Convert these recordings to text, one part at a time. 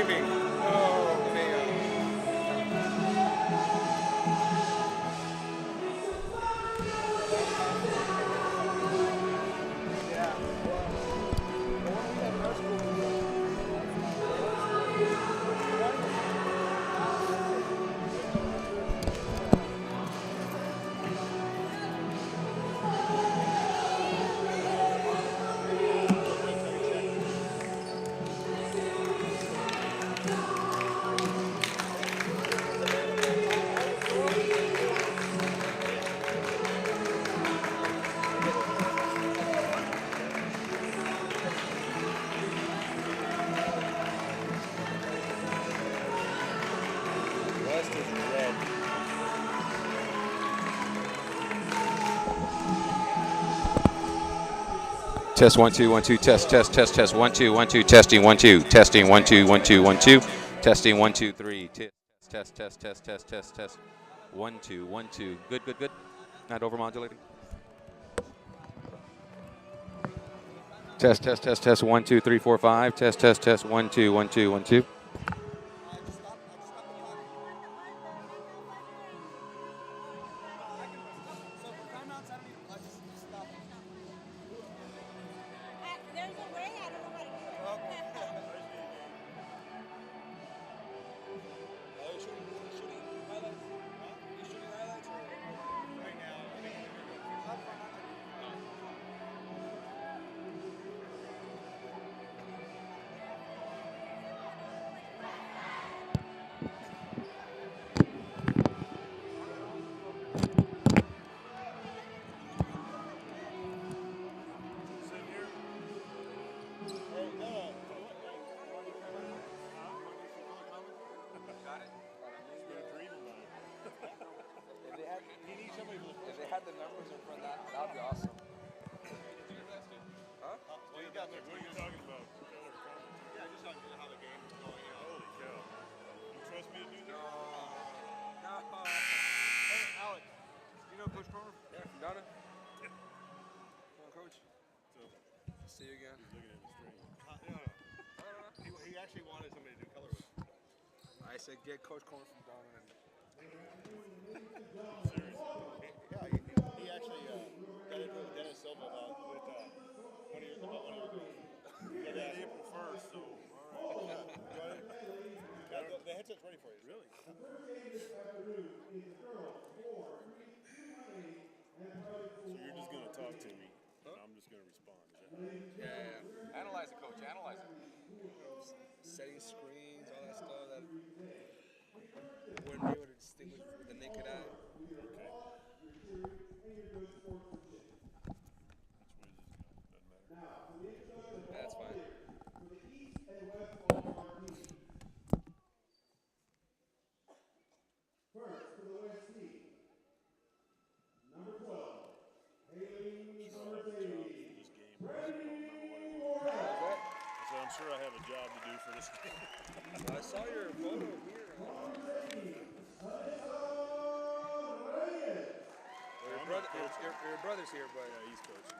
me. Oh, man. Yeah. Well, the one we had in our school was West is red. Test 1 2 1 2 test 1 2 1 2 testing 1 2 testing 1 2 1 2 1 2 testing 1 2 3 test 1 2 1 2 good not overmodulating. Test 1 2 3 4 5 test 1 2 1 2 1 2. There's a way, I don't know how to do it. If they had the numbers in front of that, that would be awesome. Huh? What are you talking about? Yeah, just on how the game is going. Holy cow. You trust me to do that? No. Hey, Alex, you know Coach Cromer? Yeah, from Donna. Come on, Coach. See you again. He's looking at the stream. No. He actually wanted somebody to do color with. I said get Coach Cromer from Donna. Yeah, he actually got into it with Dennis Silva about one of your girls. Yeah, April 1st, so all right. The headset's ready for you. Really? So you're just going to talk to me, and I'm just going to respond. Is that right? Yeah. Analyze it, Coach. Analyze it. Setting screens, all that stuff that wouldn't be able to distinguish with the naked eye. Okay. That's fine. I'm sure I have a job to do for this game. I saw your photo here. Your brother's here, but He's coaching.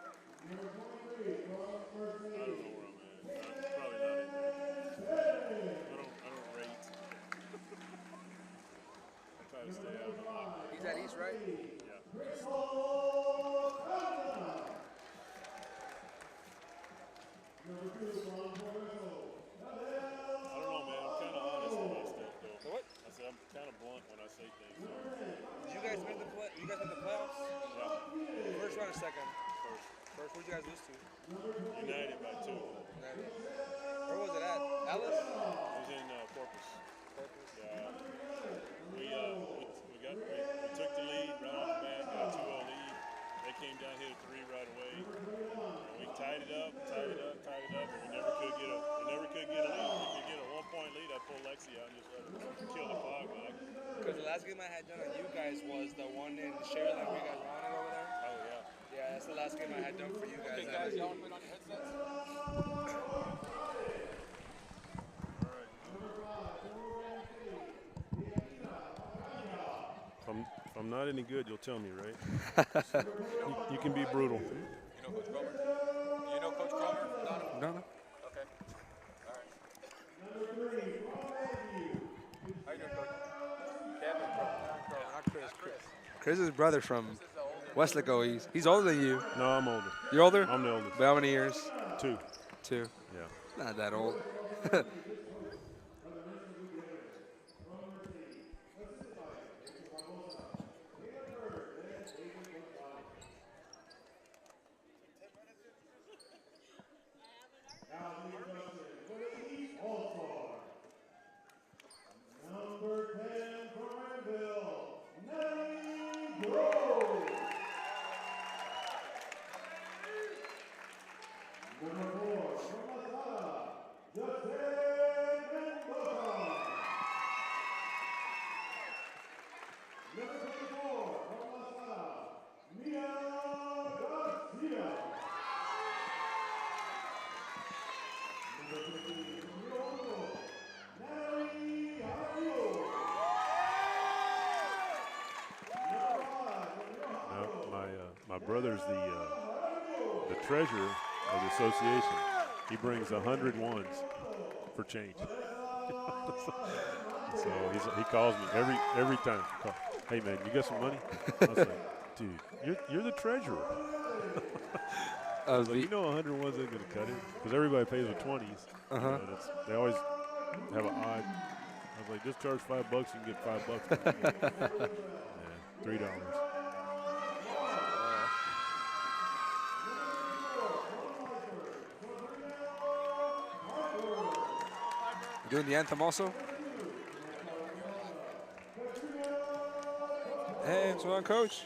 I don't know where I'm at. Probably not in there. I don't rate. I try to stay out of the locker room. he's at East, right? Yeah. I don't know, man. I'm kind of honest about stuff, though. What? I said I'm kind of blunt when I say things. So. Did you guys make the playoffs? Yeah. First round or second? First. Who'd you guys lose to? United by 2. United. Where was it at? Alice? It was in Corpus. Yeah. We took the lead right off the bat, got a 2-0 lead. They came down, hit a 3 right away. We tied it up, but we never could get a lead. We could get a 1-point lead. I pulled Lexi out and just let her kill the clock back. Because the last game I had done on you guys was the one in Sharyland where you guys won it over there. Oh yeah. Yeah, that's the last game I had done for you guys. okay, guys, y'all want to put on your headsets? If I'm not any good, you'll tell me, right? you can be brutal. You know Coach Cromer? You know Coach Cromer? No. Okay. All right. Chris's brother from Weslaco. He's older than you. No, I'm older. You're older? I'm the oldest. By how many years? 2. 2. Yeah. Not that old. My brother's the treasurer of the association. He brings 100 ones for change. So he calls me every time. Hey man, you got some money? I was like, dude, you're the treasurer. I was like, you know 100 ones ain't gonna cut it because everybody pays with 20s. You know, they always have an odd. I was like, just charge $5, you can get $5. Yeah, $3. Doing the anthem also? Hey, what's going on, Coach?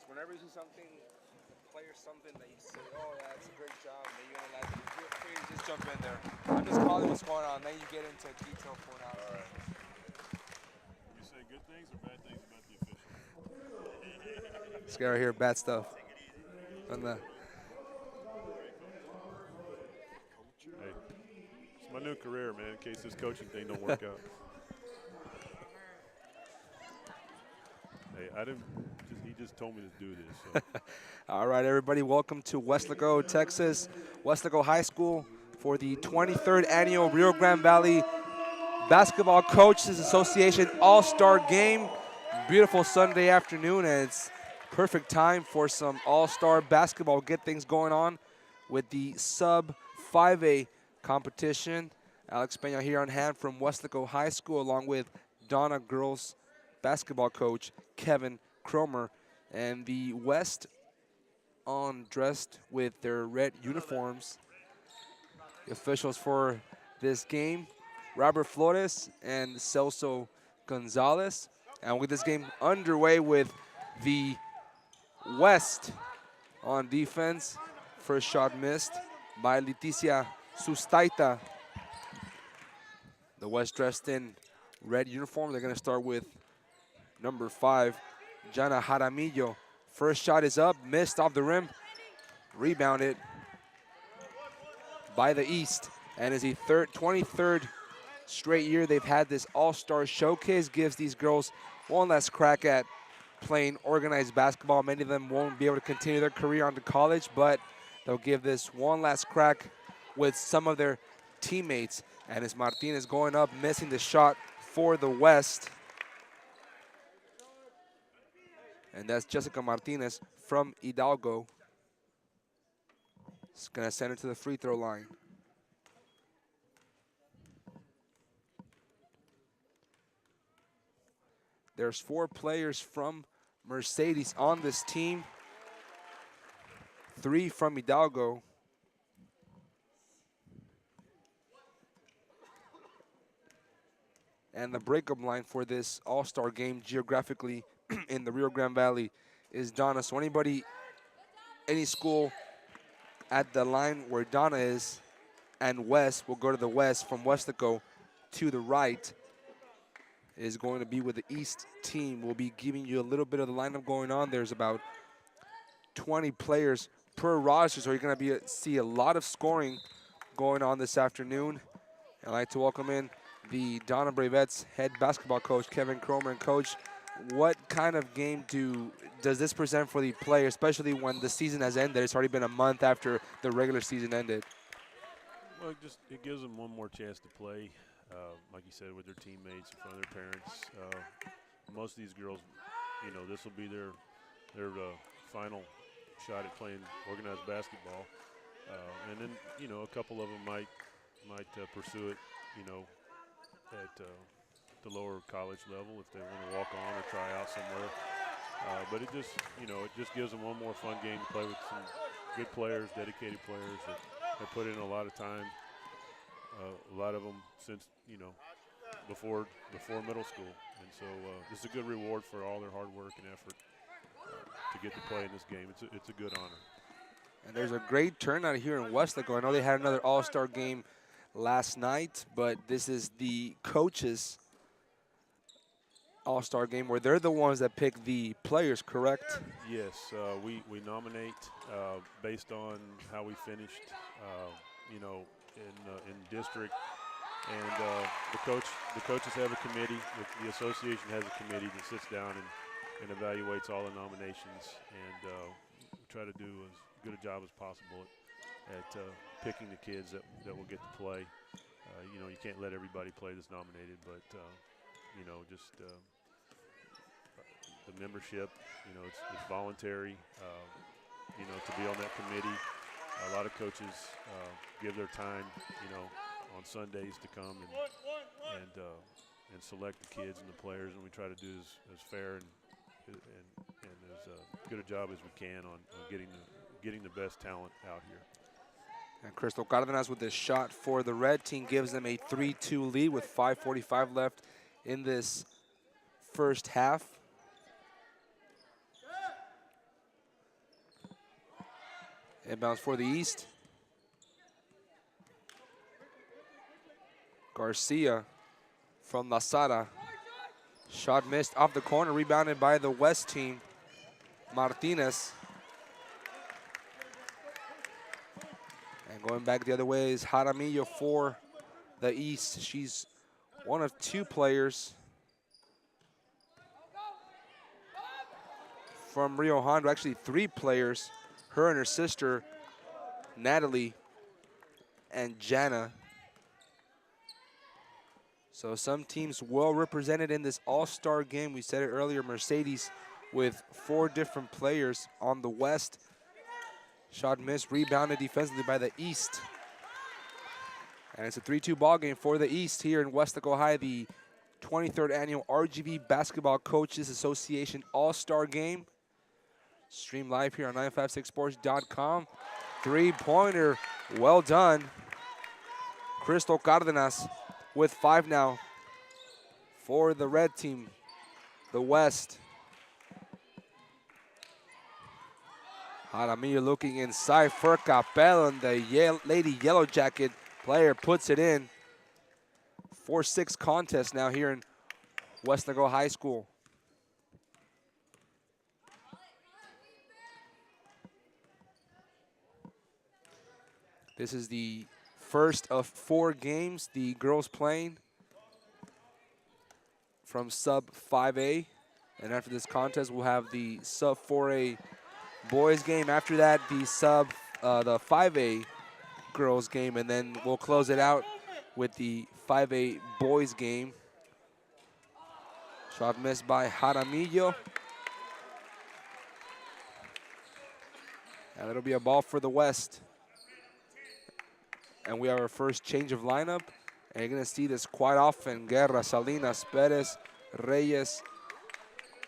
Whenever you see something, player something that you say, oh yeah, it's a great job, that you analyze it, feel free to just jump in there. I'm just calling what's going on, then you get into detail point out. You say good things or bad things about the officials? This guy right here, bad stuff. On the Hey, it's my new career, man, in case this coaching thing don't work out. Hey, he just told me to do this. So. All right, everybody, welcome to Weslaco, Texas, Weslaco High School for the 23rd annual Rio Grande Valley Basketball Coaches Association All-Star Game. Beautiful Sunday afternoon, and it's perfect time for some all-star basketball. Get things going on with the sub 5A competition. Alex Peña here on hand from Weslaco High School, along with Donna girls basketball coach Kevin Cromer, and the West on dressed with their red uniforms. The officials for this game, Robert Flores and Celso Gonzalez. And with this game underway with the West on defense. First shot missed by Leticia Sustaita. The West dressed in red uniform. They're going to start with number 5, Jana Jaramillo. First shot is up, missed off the rim. Rebounded by the East. And is the 23rd straight year they've had this All-Star Showcase. Gives these girls one last crack at playing organized basketball. Many of them won't be able to continue their career on to college, but they'll give this one last crack with some of their teammates. And as Martinez going up, missing the shot for the West. And that's Jessica Martinez from Hidalgo. It's gonna send it to the free throw line. There's 4 players from Mercedes on this team. 3 from Hidalgo. And the breakup line for this All-Star game geographically in the Rio Grande Valley is Donna. So any school at the line where Donna is and West will go to the west. From Weslaco to the right is going to be with the East team. We'll be giving you a little bit of the lineup going on. There's about 20 players per roster, so you're going to see a lot of scoring going on this afternoon. I'd like to welcome in the Donna Bravettes head basketball coach, Kevin Cromer. And Coach, what kind of game does this present for the players, especially when the season has ended? It's already been a month after the regular season ended. Well, it gives them one more chance to play, like you said, with their teammates, in front of their parents. Most of these girls, this will be their final shot at playing organized basketball, and then a couple of them might pursue it, at the lower college level if they want to walk on or try out somewhere. But it just gives them one more fun game to play with some good players, dedicated players that have put in a lot of time. A lot of them since before middle school, and so this is a good reward for all their hard work and effort to get to play in this game. It's a good honor. And there's a great turnout here in Weslaco. I know they had another All-Star game last night, but this is the coaches' All-Star game where they're the ones that pick the players, correct? Yes, we nominate based on how we finished, in district, and the coaches have a committee. The association has a committee that sits down and evaluates all the nominations, and we try to do as good a job as possible at picking the kids that will get to play. You can't let everybody play that's nominated, but the membership, it's voluntary, to be on that committee. A lot of coaches give their time, on Sundays to come and select the kids and the players, and we try to do as fair and as good a job as we can on getting the best talent out here. And Crystal Cardenas with this shot for the red team gives them a 3-2 lead with 5:45 left in this first half. Inbounds for the East. Garcia from La Sara. Shot missed off the corner, rebounded by the West team. Martinez. And going back the other way is Jaramillo for the East. She's one of 2 players from Rio Hondo, actually 3 players. Her and her sister, Natalie and Jana. So some teams well represented in this All-Star game. We said it earlier, Mercedes with 4 different players on the West. Shot missed, rebounded defensively by the East. And it's a 3-2 ball game for the East here in Weslaco High, the 23rd annual RGV Basketball Coaches Association All-Star Game. Stream live here on 956sports.com. 3-pointer, well done. Crystal Cardenas with 5 now for the red team, the West. Jaramillo looking inside for Capel, and the Lady Yellow Jacket player puts it in 4-6 contest now here in Weslaco High School. This is the first of 4 games the girls playing from sub 5A. And after this contest, we'll have the sub 4A boys game. After that, the 5A girls game, and then we'll close it out with the 5A boys game. Shot missed by Jaramillo. And it'll be a ball for the West. And we have our first change of lineup. And you're going to see this quite often. Guerra, Salinas, Perez, Reyes,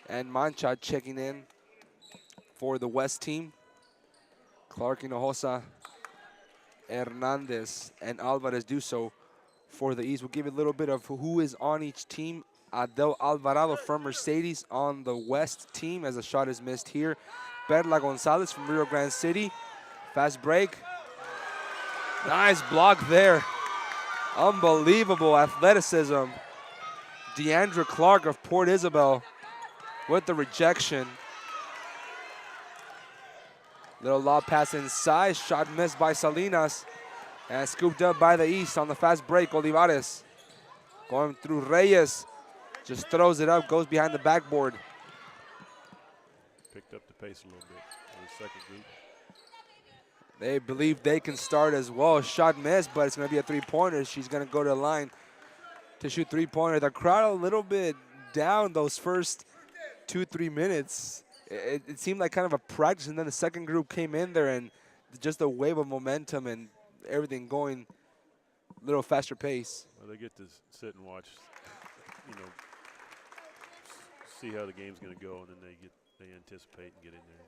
and Mancha checking in for the West team. Clark, Hinojosa, Hernandez, and Alvarez do so for the East. We'll give you a little bit of who is on each team. Adel Alvarado from Mercedes on the West team as a shot is missed here. Perla Gonzalez from Rio Grande City. Fast break. Nice block there. Unbelievable athleticism. Deandra Clark of Port Isabel with the rejection. Little lob pass inside. Shot missed by Salinas. And scooped up by the East on the fast break. Olivares going through Reyes. Just throws it up, goes behind the backboard. Picked up the pace a little bit in the second group. They believe they can start as well. Shot missed, but it's going to be a three-pointer. She's going to go to the line to shoot three-pointer. The crowd a little bit down those first 2-3 minutes. It seemed like kind of a practice, and then the second group came in there, and just a wave of momentum and everything going a little faster pace. Well, they get to sit and watch, see how the game's going to go, and then they anticipate and get in there.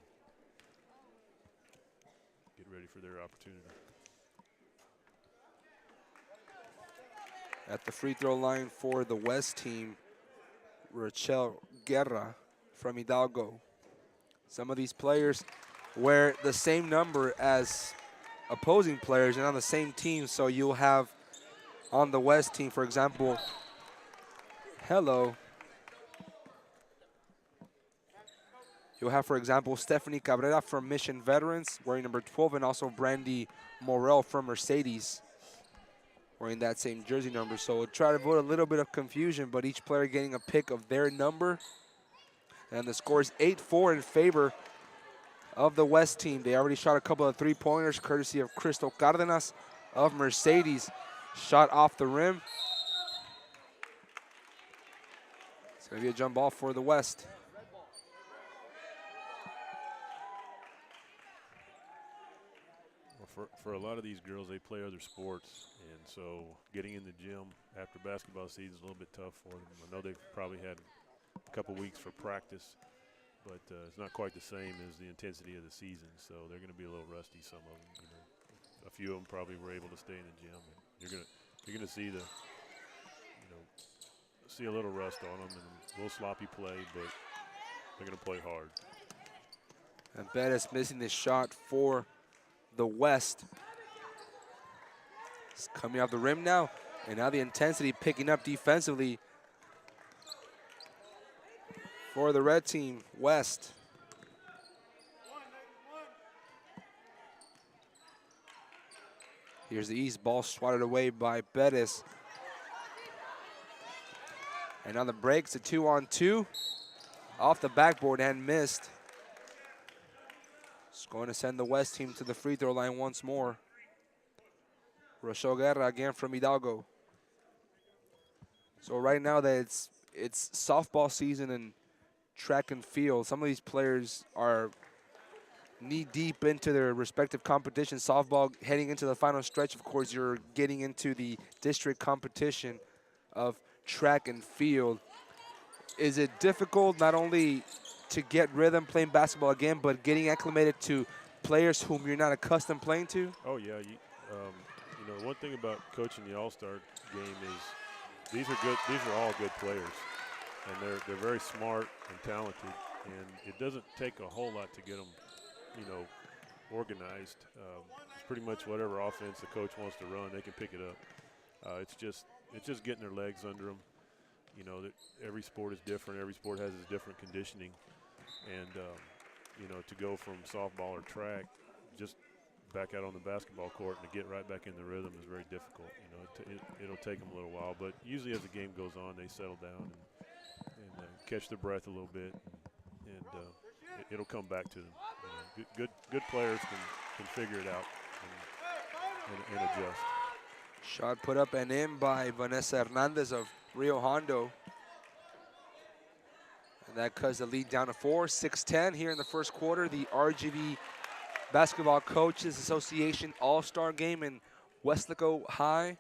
Get ready for their opportunity. At the free throw line for the West team, Rachel Guerra from Hidalgo. Some of these players wear the same number as opposing players and on the same team, so you'll have on the West team, for example, You'll have, for example, Stephanie Cabrera from Mission Veterans wearing number 12, and also Brandy Morel from Mercedes wearing that same jersey number. So we'll try to avoid a little bit of confusion, but each player getting a pick of their number. And the score is 8-4 in favor of the West team. They already shot a couple of three-pointers courtesy of Crystal Cardenas of Mercedes. Shot off the rim. It's going to be a jump ball for the West. For a lot of these girls, they play other sports, and so getting in the gym after basketball season is a little bit tough for them. I know they've probably had a couple weeks for practice, but it's not quite the same as the intensity of the season, so they're going to be a little rusty, some of them. A few of them probably were able to stay in the gym. And you're going to see see a little rust on them and a little sloppy play, but they're going to play hard. And Bettis missing the shot for the West. It's coming off the rim now, and now the intensity picking up defensively for the red team, West. Here's the East, ball swatted away by Bettis. And on the break, it's a 2-on-2. Off the backboard and missed. It's going to send the West team to the free throw line once more. Rochelle Guerra again from Hidalgo. So right now that it's softball season and track and field, some of these players are knee deep into their respective competitions. Softball heading into the final stretch, of course, you're getting into the district competition of track and field. Is it difficult not only to get rhythm playing basketball again, but getting acclimated to players whom you're not accustomed playing to? Oh yeah, one thing about coaching the All-Star game is these are all good players, and they're very smart and talented, and it doesn't take a whole lot to get them, organized. It's pretty much whatever offense the coach wants to run, they can pick it up. It's just it's just getting their legs under them. You know, that every sport is different. Every sport has its different conditioning. And, you know, to go from softball or track just back out on the basketball court and to get right back in the rhythm is very difficult. You know, it'll take them a little while. But usually as the game goes on, they settle down and catch their breath a little bit. And it'll come back to them. You know, good players can figure it out and adjust. Shot put up and in by Vanessa Hernandez of Rio Hondo. And that cuts the lead down to 4, 6-10 here in the first quarter. The RGV Basketball Coaches Association All-Star Game in Weslaco High.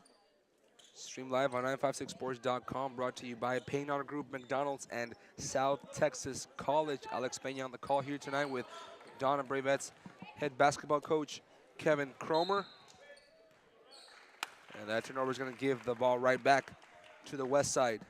Stream live on 956sports.com. Brought to you by Payne Auto Group, McDonald's, and South Texas College. Alex Peña on the call here tonight with Donna Bravettes head basketball coach Kevin Cromer. And that turnover is going to give the ball right back to the west side.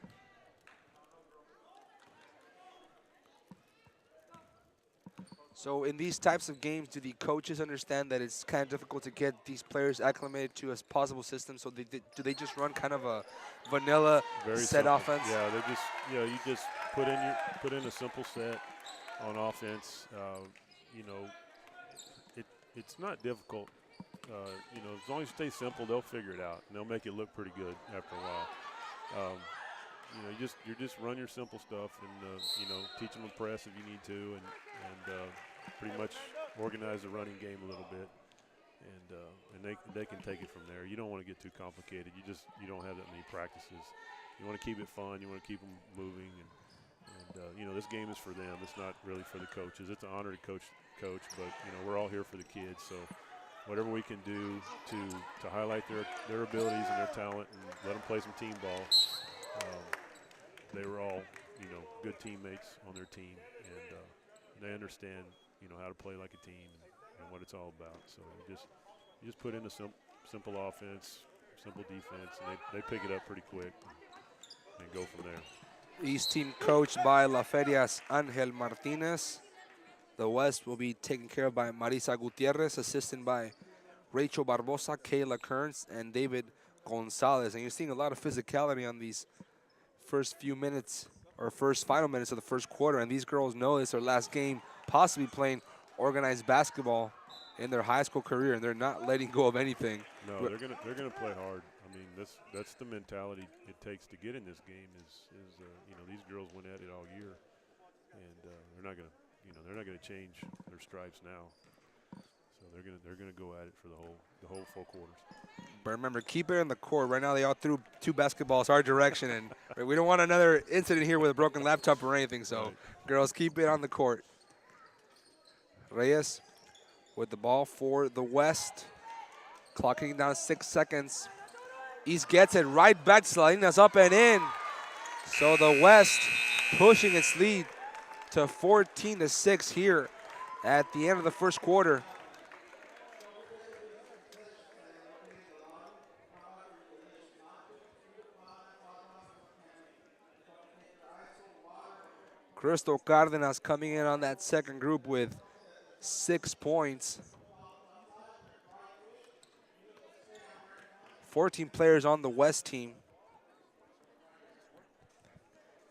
So in these types of games, do the coaches understand that it's kind of difficult to get these players acclimated to a possible system? So do they just run kind of a vanilla Very set simple. offense? Yeah, they just you just put in a simple set on offense. You know, it's not difficult. You know, as long as you stay simple, they'll figure it out and they'll make it look pretty good after a while. You know, you just run your simple stuff and you know, teach them to press if you need to, and pretty much organize the running game a little bit, and they can take it from there. You don't want to get too complicated. You don't have that many practices. You want to keep it fun. You want to keep them moving, and you know, this game is for them. It's not really for the coaches. It's an honor to coach, but you know, we're all here for the kids. So whatever we can do to highlight their abilities and their talent and let them play some team ball. They were all, you know, good teammates on their team, and they understand, you know, how to play like a team and what it's all about. So you just put in a simple offense, simple defense, and they pick it up pretty quick and go from there. East team coached by La Feria's Angel Martinez. The West will be taken care of by Marisa Gutierrez, assisted by Rachel Barbosa, Kayla Kearns, and David Gonzalez. And you're seeing a lot of physicality on these first few minutes or final minutes of the first quarter. And these girls know it's their last game, possibly playing organized basketball in their high school career, and they're not letting go of anything. No, they're gonna play hard. I mean, that's the mentality it takes to get in this game. Is you know, these girls went at it all year, and they're not gonna change their stripes now. So they're gonna go at it for the whole 4 quarters. But remember, keep it in the court. Right now, they all threw 2 basketballs our direction, and we don't want another incident here with a broken laptop or anything. So, Right. Girls, keep it on the court. Reyes with the ball for the West. Clocking down 6 seconds. East gets it right back to Salinas, up and in. So the West pushing its lead to 14-6 here at the end of the first quarter. Crystal Cardenas coming in on that second group with 6 points. 14 players on the West team.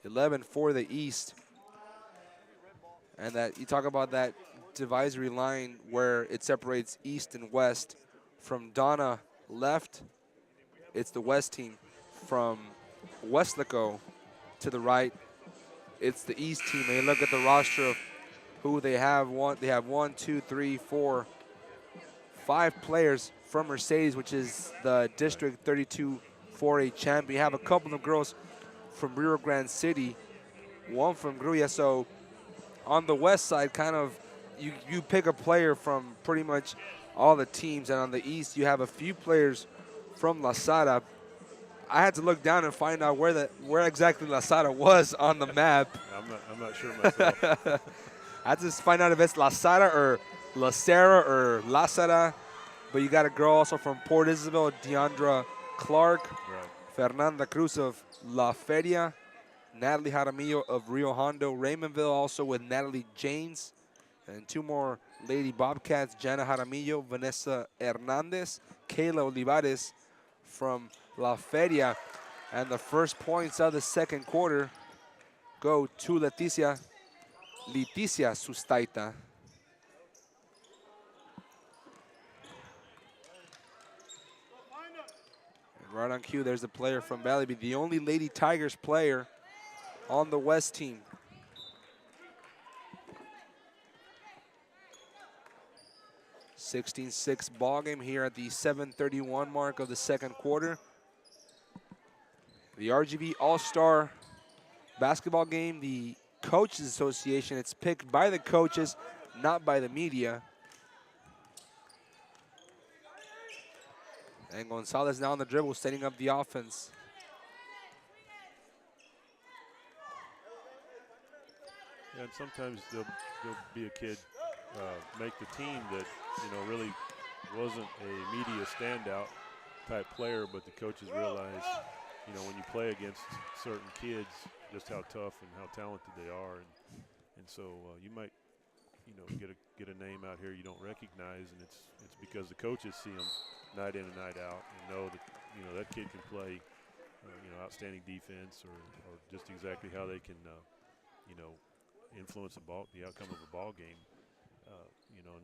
11 for the East. And that you talk about that divisory line where it separates East and West. From Donna left, it's the West team. From Weslaco to the right, it's the East team. And you look at the roster of who they have. They have 1, 2, 3, 4, 5 players from Mercedes, which is the District 32 4A champion. You have a couple of girls from Rio Grande City, one from Gruya. So on the West side, kind of, you pick a player from pretty much all the teams. And on the East, you have a few players from La Sara. I had to look down and find out where exactly La Sara was on the map. I'm not sure myself. I had to find out if it's La Sara or La Sara or La Sara. But you got a girl also from Port Isabel, Deandra Clark, Right. Fernanda Cruz of La Feria, Natalie Jaramillo of Rio Hondo, Raymondville also with Natalie Janes, and 2 more Lady Bobcats, Jana Jaramillo, Vanessa Hernandez, Kayla Olivares from La Feria. And the first points of the second quarter go to Leticia Sustaita. And right on cue, there's a player from Valley View, the only Lady Tigers player on the West team. 16-6 ball game here at the 7:31 mark of the second quarter. The RGV All-Star basketball game, the Coaches Association, it's picked by the coaches, not by the media. And Gonzalez now on the dribble, setting up the offense. And sometimes there'll be a kid make the team that, you know, really wasn't a media standout type player, but the coaches realize, you know, when you play against certain kids, just how tough and how talented they are, and so you might, you know, get a name out here you don't recognize, and it's because the coaches see them night in and night out and know that, you know, that kid can play, you know, outstanding defense or just exactly how they can, you know, influence the outcome of a ball game, you know,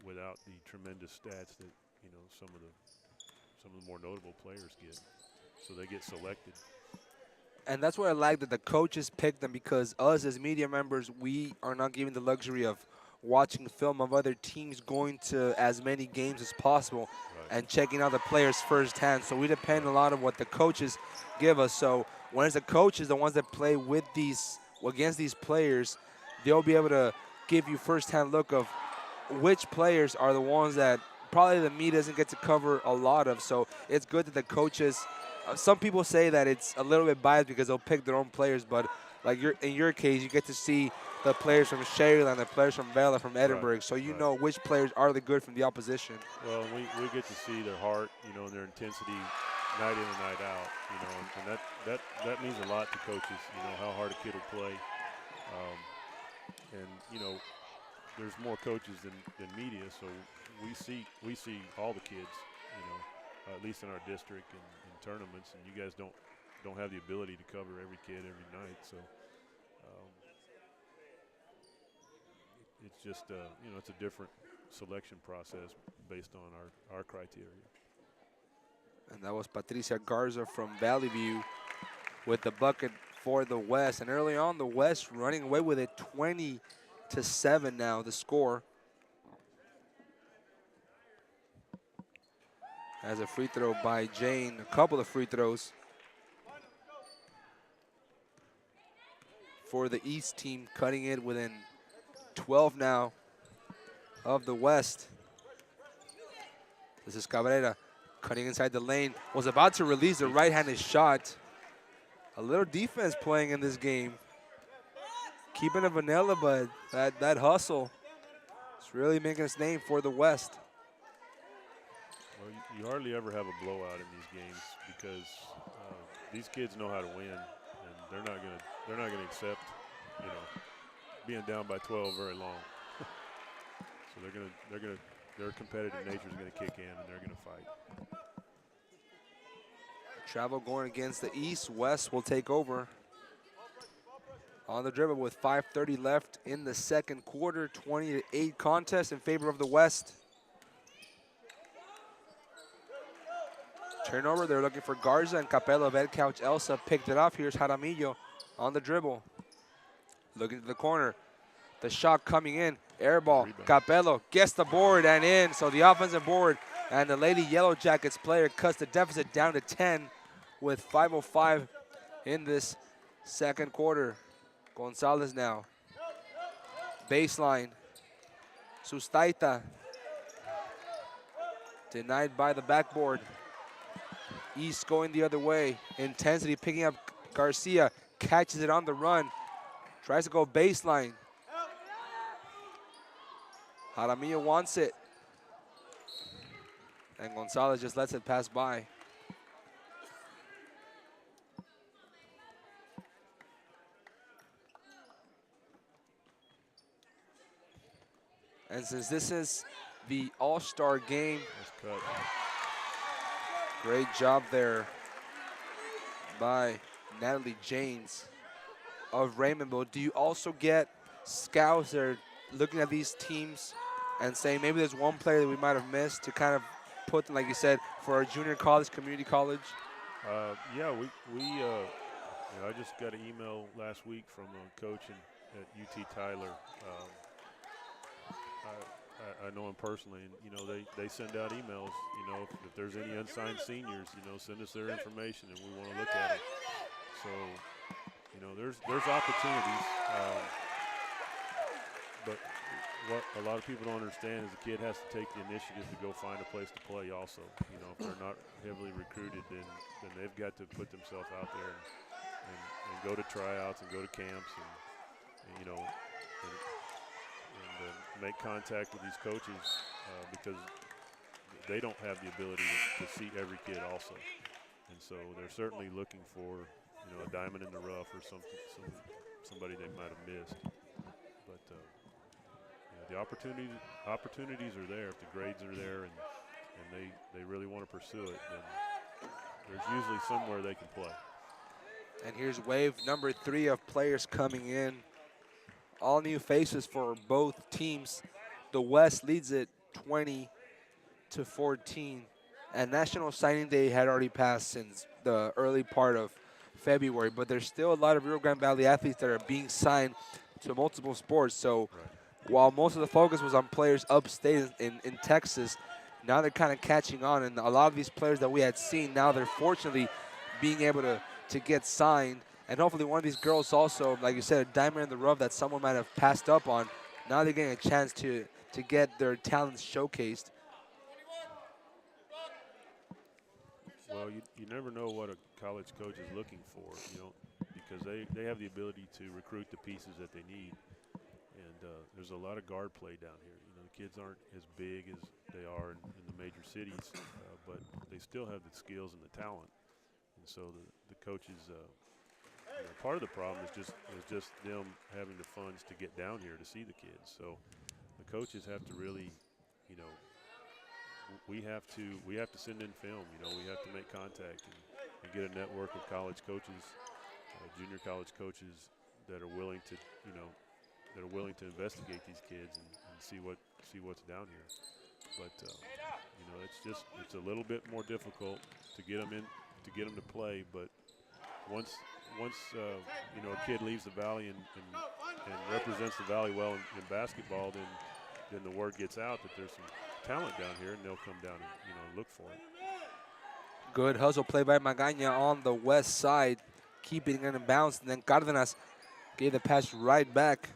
without the tremendous stats that, you know, some of the more notable players get. So they get selected. And that's what I like, that the coaches pick them, because us as media members, we are not given the luxury of watching film of other teams, going to as many games as possible, Right. and checking out the players firsthand. So we depend a lot on what the coaches give us. So when it's the coaches, the ones that play with against these players, they'll be able to give you firsthand look of which players are the ones that probably the media doesn't get to cover a lot of. So it's good that the coaches, some people say that it's a little bit biased because they'll pick their own players, but like in your case, you get to see the players from Sharyland, the players from Vela, from Edinburgh, Right, so you right. know which players are the good from the opposition. Well, we get to see their heart, you know, and their intensity night in and night out, you know, and that means a lot to coaches, you know, how hard a kid will play. And, you know, there's more coaches than media, so we see all the kids, you know, at least in our district and in tournaments, and you guys don't have the ability to cover every kid every night, so it's just you know, it's a different selection process based on our criteria. And that was Patricia Garza from Valley View with the bucket for the West. And early on, the West running away with it, 20-7 now, the score. As a free throw by Jane, a couple of free throws for the East team, cutting it within 12 now of the West. This is Cabrera cutting inside the lane, was about to release the right-handed shot. A little defense playing in this game. Keeping it vanilla, but that hustle is really making its name for the West. Well, you hardly ever have a blowout in these games because these kids know how to win, and they're not gonna accept, you know, being down by 12 very long. So their competitive nature is gonna kick in, and they're gonna fight. Travel going against the East. West will take over on the dribble with 5:30 left in the second quarter. 20-8 contest in favor of the West. Turnover, they're looking for Garza, and Capello of Ed Couch Elsa picked it off. Here's Jaramillo on the dribble. Looking to the corner. The shot coming in. Air ball. Rebound. Capello gets the board and in. So the offensive board, and the Lady Yellow Jackets player cuts the deficit down to 10 with 5:05 in this second quarter. Gonzalez now. Baseline. Sustaita. Denied by the backboard. East going the other way. Intensity picking up Garcia. Catches it on the run. Tries to go baseline. Jaramillo wants it. And Gonzalez just lets it pass by. And since this is the All-Star game, Nice cut. great job there by Natalie Janes of Raymondville. Do you also get scouts that are looking at these teams and saying maybe there's one player that we might have missed to kind of put, like you said, for our junior college, community college? Yeah, I just got an email last week from a coach at UT Tyler. I know him personally, and they send out emails. If there's any unsigned seniors, send us their information, and we want to look at it. So, there's opportunities, but what a lot of people don't understand is the kid has to take the initiative to go find a place to play. Also, if they're not heavily recruited, then they've got to put themselves out there and go to tryouts and go to camps and make contact with these coaches because they don't have the ability to see every kid also. And so they're certainly looking for, a diamond in the rough or somebody they might have missed. But the opportunities are there if the grades are there and they really want to pursue it. Then there's usually somewhere they can play. And here's wave number 3 of players coming in. All new faces for both teams. The West leads it 20-14. And National Signing Day had already passed since the early part of February, but there's still a lot of Rio Grande Valley athletes that are being signed to multiple sports. So while most of the focus was on players upstate in Texas, now they're kind of catching on. And a lot of these players that we had seen, now they're fortunately being able to get signed. And hopefully one of these girls also, like you said, a diamond in the rough that someone might have passed up on. Now they're getting a chance to get their talents showcased. Well, you never know what a college coach is looking for, because they have the ability to recruit the pieces that they need. And there's a lot of guard play down here. The kids aren't as big as they are in the major cities, but they still have the skills and the talent. And so the coaches, part of the problem is just them having the funds to get down here to see the kids. So the coaches have to really, we have to send in film. We have to make contact and get a network of college coaches, junior college coaches that are willing to, investigate these kids and see what's down here. But it's a little bit more difficult to get them to play. But once a kid leaves the Valley and represents the Valley well in basketball, then the word gets out that there's some talent down here, and they'll come down and look for it. Good hustle play by Magaña on the west side, keeping it in bounds. And then Cardenas gave the pass right back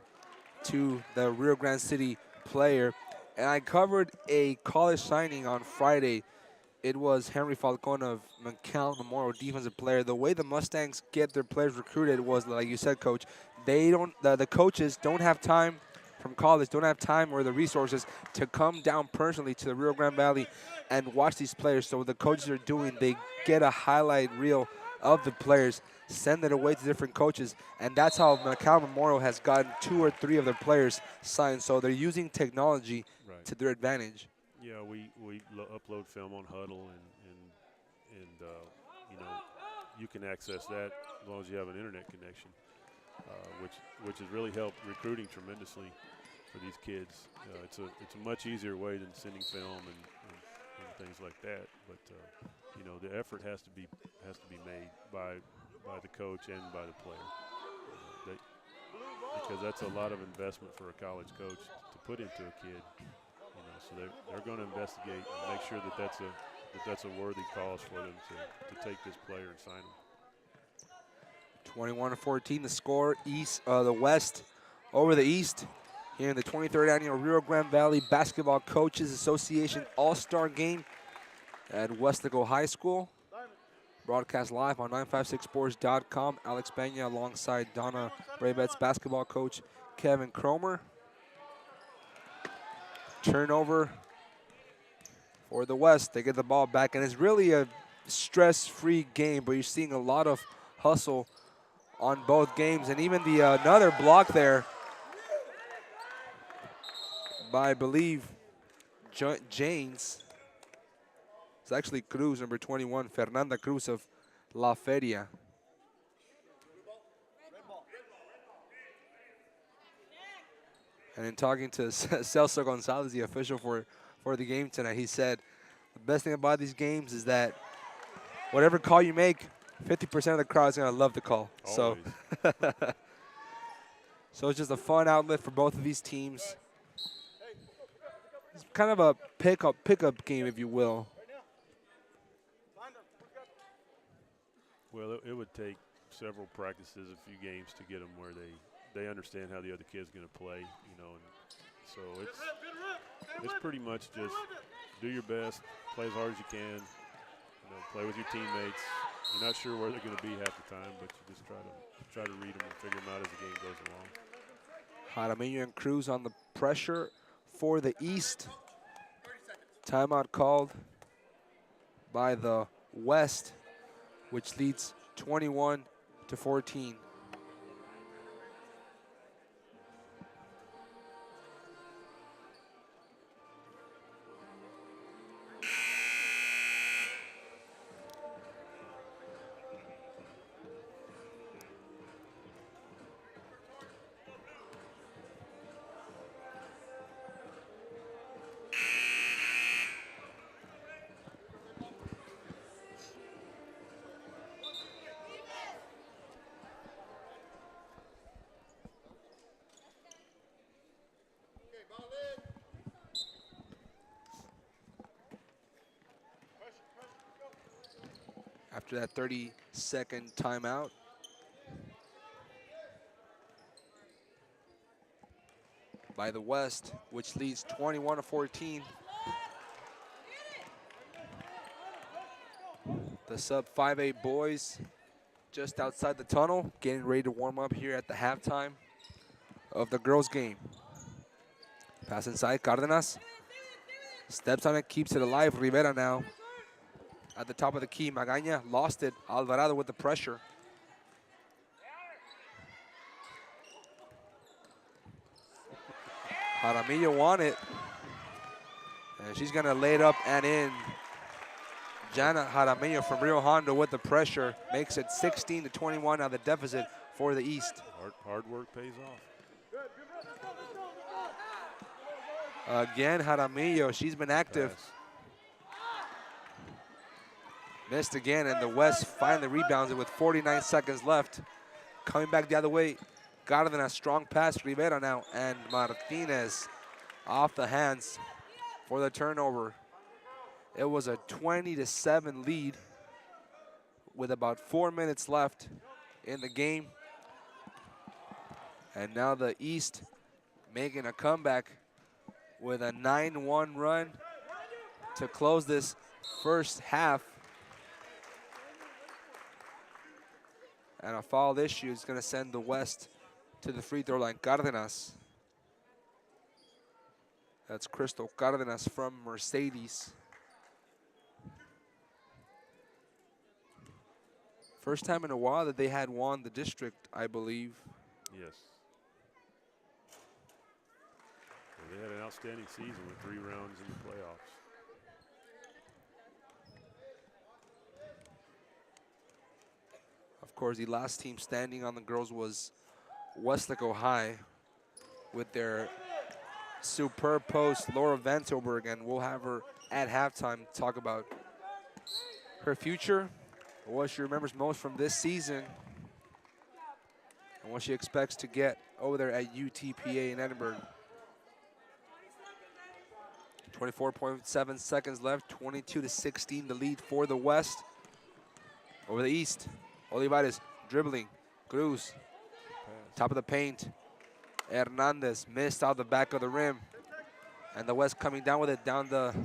to the Rio Grande City player. And I covered a college signing on Friday. It was Henry Falcon of McAllen Memorial, defensive player. The way the Mustangs get their players recruited was, like you said, Coach, the coaches don't have time from college, don't have time or the resources to come down personally to the Rio Grande Valley and watch these players. So what the coaches are doing, they get a highlight reel of the players, send it away to different coaches, and that's how McAllen Memorial has gotten 2 or 3 of their players signed. So they're using technology to their advantage. Yeah, we upload film on Huddle, and you can access that as long as you have an internet connection, which has really helped recruiting tremendously for these kids. It's a much easier way than sending film and things like that. But the effort has to be made by the coach and by the player, because that's a lot of investment for a college coach to put into a kid. So they're going to investigate and make sure that that's a worthy cause for them to take this player and sign him. 21-14, the score. The West over the East here in the 23rd annual Rio Grande Valley Basketball Coaches Association All-Star Game at Weslaco High School. Broadcast live on 956sports.com. Alex Pena alongside Donna Bravet's basketball coach Kevin Cromer. Turnover for the West. They get the ball back, and it's really a stress-free game, but you're seeing a lot of hustle on both games. And even the another block there by, I believe, Janes. It's actually Cruz, number 21, Fernanda Cruz of La Feria. And in talking to Celso Gonzalez, the official for the game tonight, he said the best thing about these games is that whatever call you make, 50% of the crowd is going to love the call. Always. So it's just a fun outlet for both of these teams. It's kind of a pickup game, if you will. Well, it would take several practices, a few games to get them where they understand how the other kid's going to play, you know. And so it's pretty much just do your best, play as hard as you can, you know, play with your teammates. You're not sure where they're going to be half the time, but you just try to read them and figure them out as the game goes along. Jaramillo and Cruz on the pressure for the East. Timeout called by the West, which leads 21-14. After that 30-second timeout. By the West, which leads 21-14. The sub 5A boys just outside the tunnel, getting ready to warm up here at the halftime of the girls' game. Pass inside, Cardenas steps on it, keeps it alive. Rivera now at the top of the key. Magaña lost it. Alvarado with the pressure. Jaramillo won it. And she's going to lay it up and in. Jana Jaramillo from Rio Hondo with the pressure. Makes it 16-21 now the deficit for the East. Hard work pays off. Again, Jaramillo, she's been active. Pass. Missed again, and the West finally rebounds it with 49 seconds left. Coming back the other way, got it in a strong pass. Rivera now, and Martinez off the hands for the turnover. It was a 20-7 lead with about 4 minutes left in the game. And now the East making a comeback with a 9-1 run to close this first half. And a foul issue is going to send the West to the free throw line. Cardenas. That's Crystal Cardenas from Mercedes. First time in a while that they had won the district, I believe. Yes. Well, they had an outstanding season with 3 rounds in the playoffs. Of course, the last team standing on the girls was Westlaco High with their superb post, Laura Vantoberg, and we'll have her at halftime talk about her future, what she remembers most from this season, and what she expects to get over there at UTPA in Edinburgh. 24.7 seconds left, 22-16 the lead for the West. Over the East, Olivares dribbling, Cruz, top of the paint. Hernandez missed out the back of the rim. And the West coming down with it down the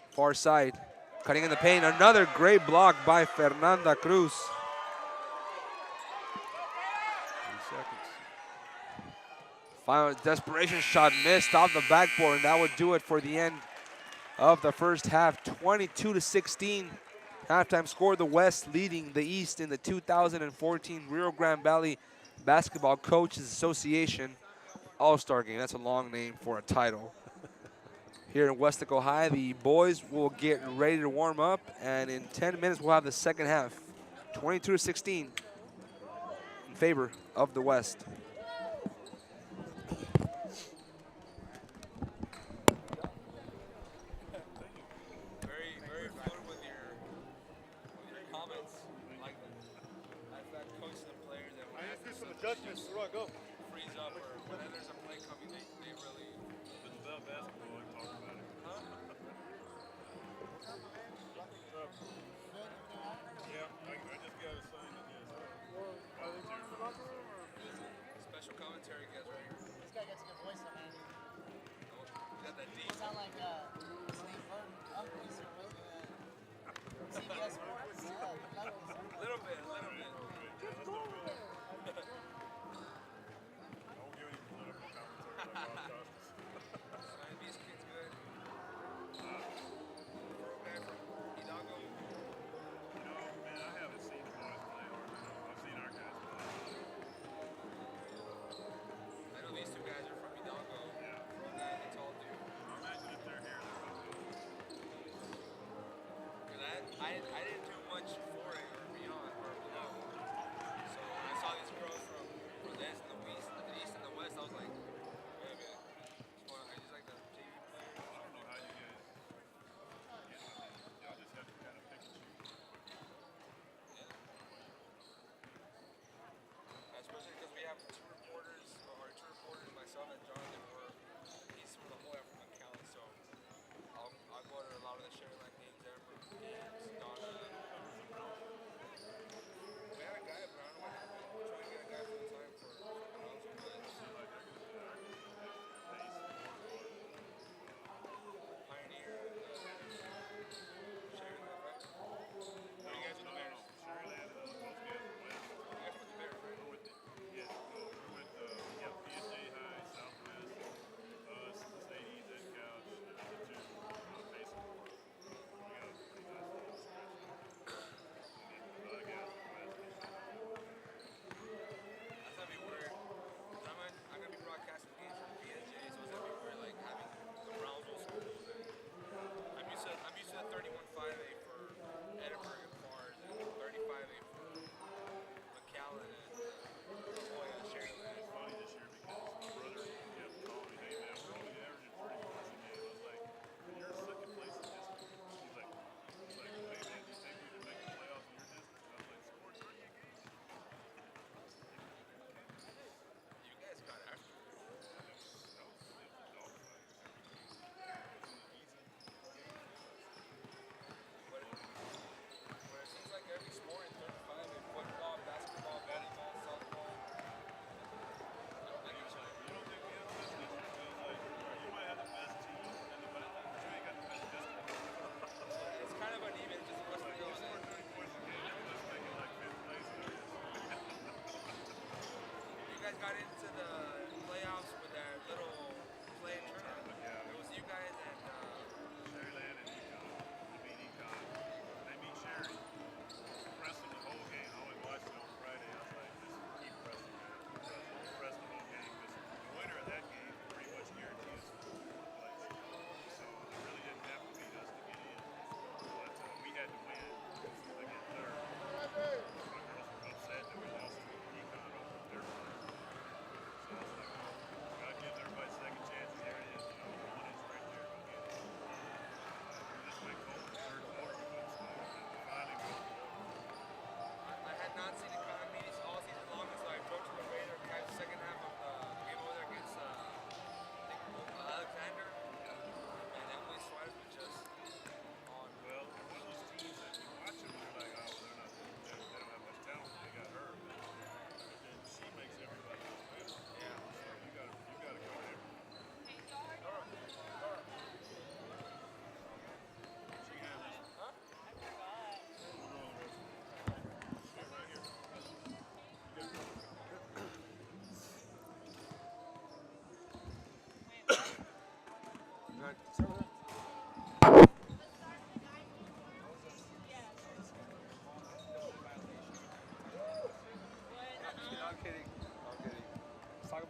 far side. Cutting in the paint, another great block by Fernanda Cruz. 3 seconds. Final desperation shot missed off the backboard, and that would do it for the end of the first half. 22-16. Halftime score, the West leading the East in the 2014 Rio Grande Valley Basketball Coaches Association All-Star Game. That's a long name for a title. Here in Westlaco High, the boys will get ready to warm up, and in 10 minutes we'll have the second half. 22-16 in favor of the West.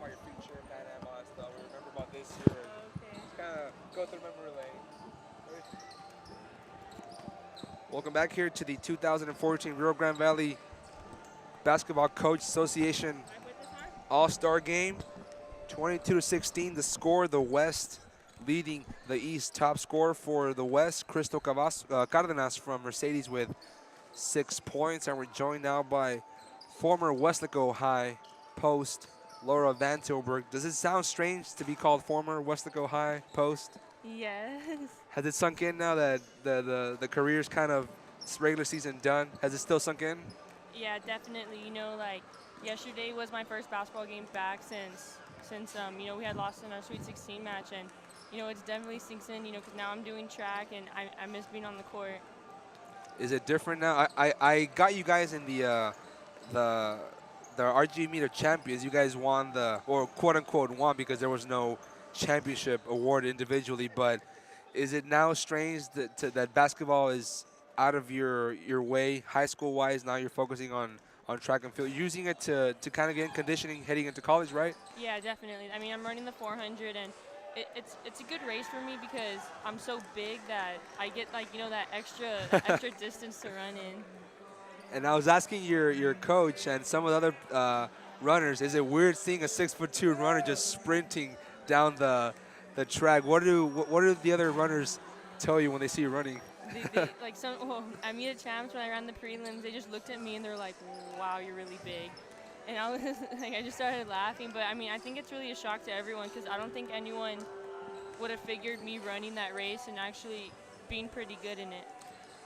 about your future in Pan Am, all that stuff. We remember about this year. Okay. Just kind of go through memory lane. Welcome back here to the 2014 Rio Grande Valley Basketball Coach Association All-Star Game. 22-16 the score. The West leading the East. Top scorer for the West, Cristo Cardenas from Mercedes with 6 points. And we're joined now by former Weslaco High post Laura Van Tilburg. Does it sound strange to be called former Weslaco High post? Yes. Has it sunk in now that the career's kind of regular season done? Has it still sunk in? Yeah, definitely. You know, like yesterday was my first basketball game back since you know, we had lost in our Sweet 16 match, and you know, it's definitely sinks in. You know, because now I'm doing track and I miss being on the court. Is it different now? I got you guys in the RG Meter Champions. You guys won or quote unquote won, because there was no championship award individually. But is it now strange that basketball is out of your way, high school wise? Now you're focusing on track and field, using it to kind of get in conditioning heading into college, right? Yeah, definitely. I mean, I'm running the 400, and it's a good race for me because I'm so big that I get, like, you know, that extra distance to run in. And I was asking your coach and some of the other runners, is it weird seeing a 6'2" runner just sprinting down the track? What do the other runners tell you when they see you running? Like I meet the champs when I ran the prelims. They just looked at me and they're like, "Wow, you're really big." And I was like, I just started laughing. But I mean, I think it's really a shock to everyone because I don't think anyone would have figured me running that race and actually being pretty good in it.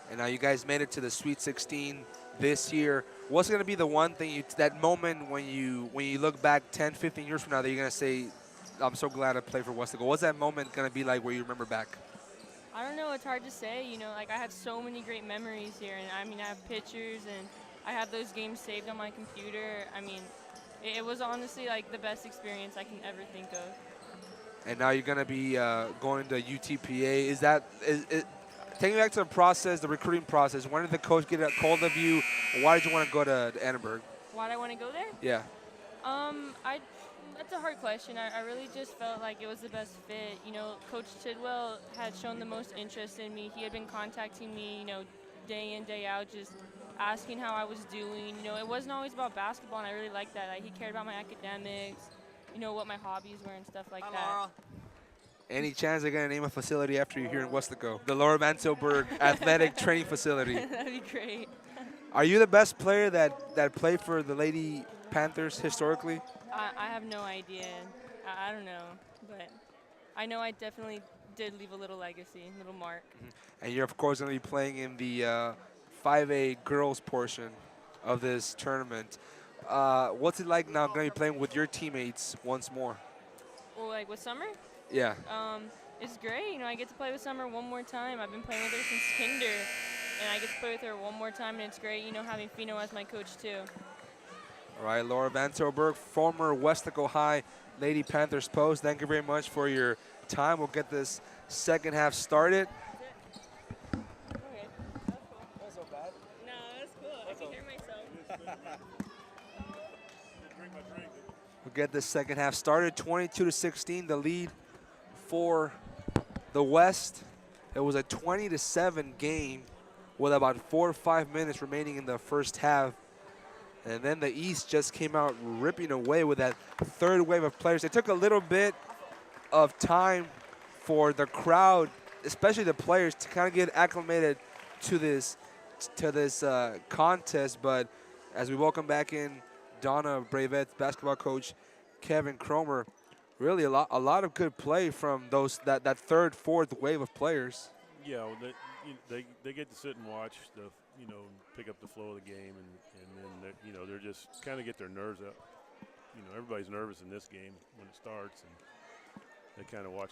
And now you guys made it to the Sweet 16 this year. What's going to be the one thing, that moment when you look back 10, 15 years from now that you're going to say, I'm so glad I played for Weslaco? What's that moment going to be like where you remember back? I don't know. It's hard to say. You know, like I have so many great memories here. And I mean, I have pictures and I have those games saved on my computer. I mean, it was honestly like the best experience I can ever think of. And now you're going to be going to UTPA. Taking you back to the process, the recruiting process, when did the coach get a hold of you? Why did you want to go to Annenberg? Why did I want to go there? Yeah. That's a hard question. I really just felt like it was the best fit. You know, Coach Tidwell had shown the most interest in me. He had been contacting me, you know, day in, day out, just asking how I was doing. You know, it wasn't always about basketball, and I really liked that. Like, he cared about my academics, you know, what my hobbies were and stuff like that. Any chance they're going to name a facility after you here in Weslaco? The Laura Van Tilburg Athletic Training Facility. That'd be great. Are you the best player that played for the Lady Panthers historically? I have no idea. I don't know. But I know I definitely did leave a little legacy, a little mark. And you're, of course, going to be playing in the 5A girls portion of this tournament. What's it like now going to be playing with your teammates once more? Well, like with Summer? Yeah. It's great. You know, I get to play with Summer one more time. I've been playing with her since kinder, and I get to play with her one more time, and it's great, you know, having Fino as my coach too. All right, Laura Van Tilburg, former Weslaco High Lady Panthers post. Thank you very much for your time. We'll get this second half started. Okay, that's cool. That's so bad. No, that's cool. I can hear myself. We'll get this second half started. 22-16, the lead for the West. It was a 20-7 game with about 4 or 5 minutes remaining in the first half. And then the East just came out ripping away with that third wave of players. It took a little bit of time for the crowd, especially the players, to kind of get acclimated to this contest. But as we welcome back in Donna Brevet, basketball coach Kevin Cromer, really a lot of good play from that third, fourth wave of players. Yeah, well, they get to sit and watch the, you know, pick up the flow of the game, and then you know, they're just kind of get their nerves up. You know, everybody's nervous in this game when it starts, and they kind of watch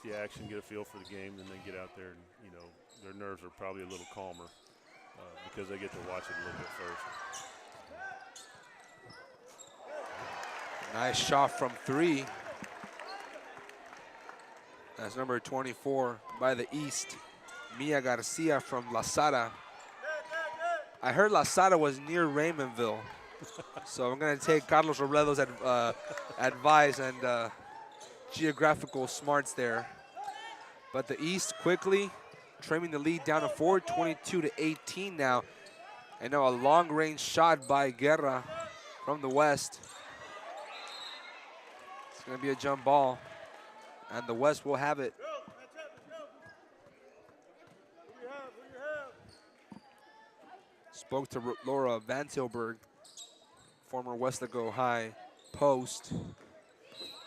the action, get a feel for the game, and then get out there, and you know, their nerves are probably a little calmer because they get to watch it a little bit first. Nice shot from three. That's number 24 by the East, Mia Garcia from La Sara. I heard La Sara was near Raymondville. So I'm going to take Carlos Robledo's advice and geographical smarts there. But the East quickly trimming the lead down to 4, 22-18 now. And now a long-range shot by Guerra from the West. It's going to be a jump ball, and the West will have it. Spoke to Laura Van Tilburg, former Weslaco High post.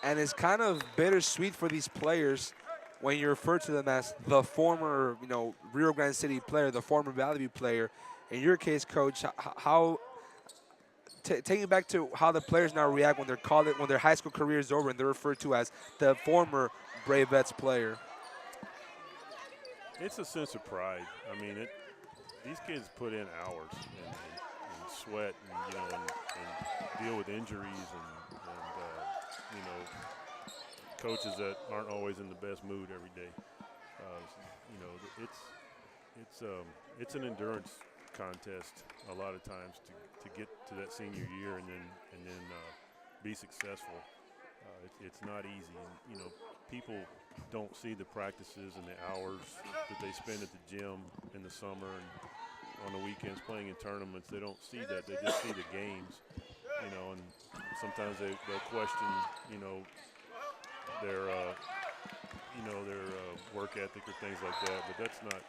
And it's kind of bittersweet for these players when you refer to them as the former, Rio Grande City player, the former Valley View player. In your case, Coach, how taking back to how the players now react when when their high school career is over and they're referred to as the former Bravettes player. It's a sense of pride. I mean, these kids put in hours and sweat and deal with injuries and coaches that aren't always in the best mood every day. It's an endurance contest a lot of times to get to that senior year and then be successful. It's not easy, and people don't see the practices and the hours that they spend at the gym in the summer and on the weekends playing in tournaments. They don't see that. They just see the games, and sometimes they'll question, their work ethic or things like that. But that's not,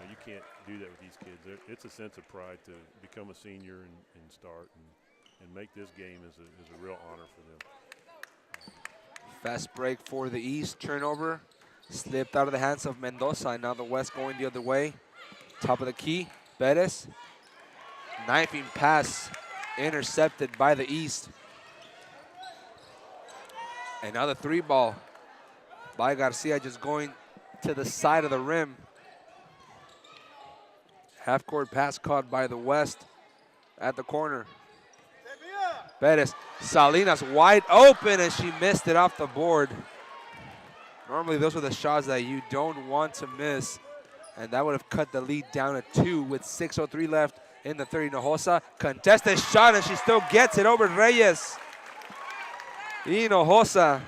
you can't do that with these kids. It's a sense of pride to become a senior and start and make this game is a real honor for them. Fast break for the East. Turnover slipped out of the hands of Mendoza, and now the West going the other way. Top of the key, Perez. Knifing pass intercepted by the East. And now the 3-ball by Garcia, just going to the side of the rim. Half-court pass caught by the West at the corner. Perez, Salinas wide open, and she missed it off the board. Normally those are the shots that you don't want to miss, and that would have cut the lead down to 2 with 6:03 left in the third. Hinojosa, contested shot, and she still gets it over Reyes. Hinojosa.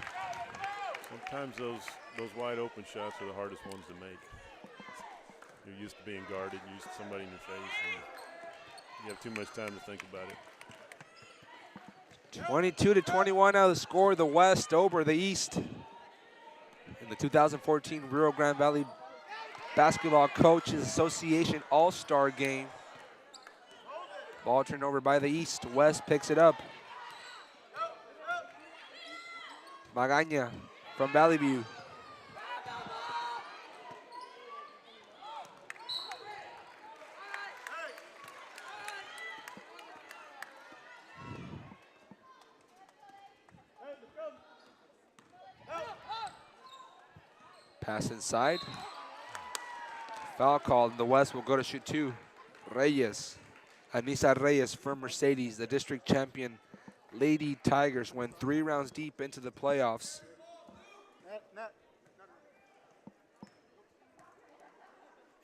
Sometimes those wide open shots are the hardest ones to make. You're used to being guarded, you're used to somebody in your face, and you have too much time to think about it. 22-21 now the score, the West over the East in the 2014 Rio Grande Valley Basketball Coaches Association All-Star Game. Ball turned over by the East. West picks it up. Magaña from Valley View. Pass inside. Foul called. The West will go to shoot 2. Reyes. Anissa Reyes from Mercedes, the district champion Lady Tigers, went 3 rounds deep into the playoffs.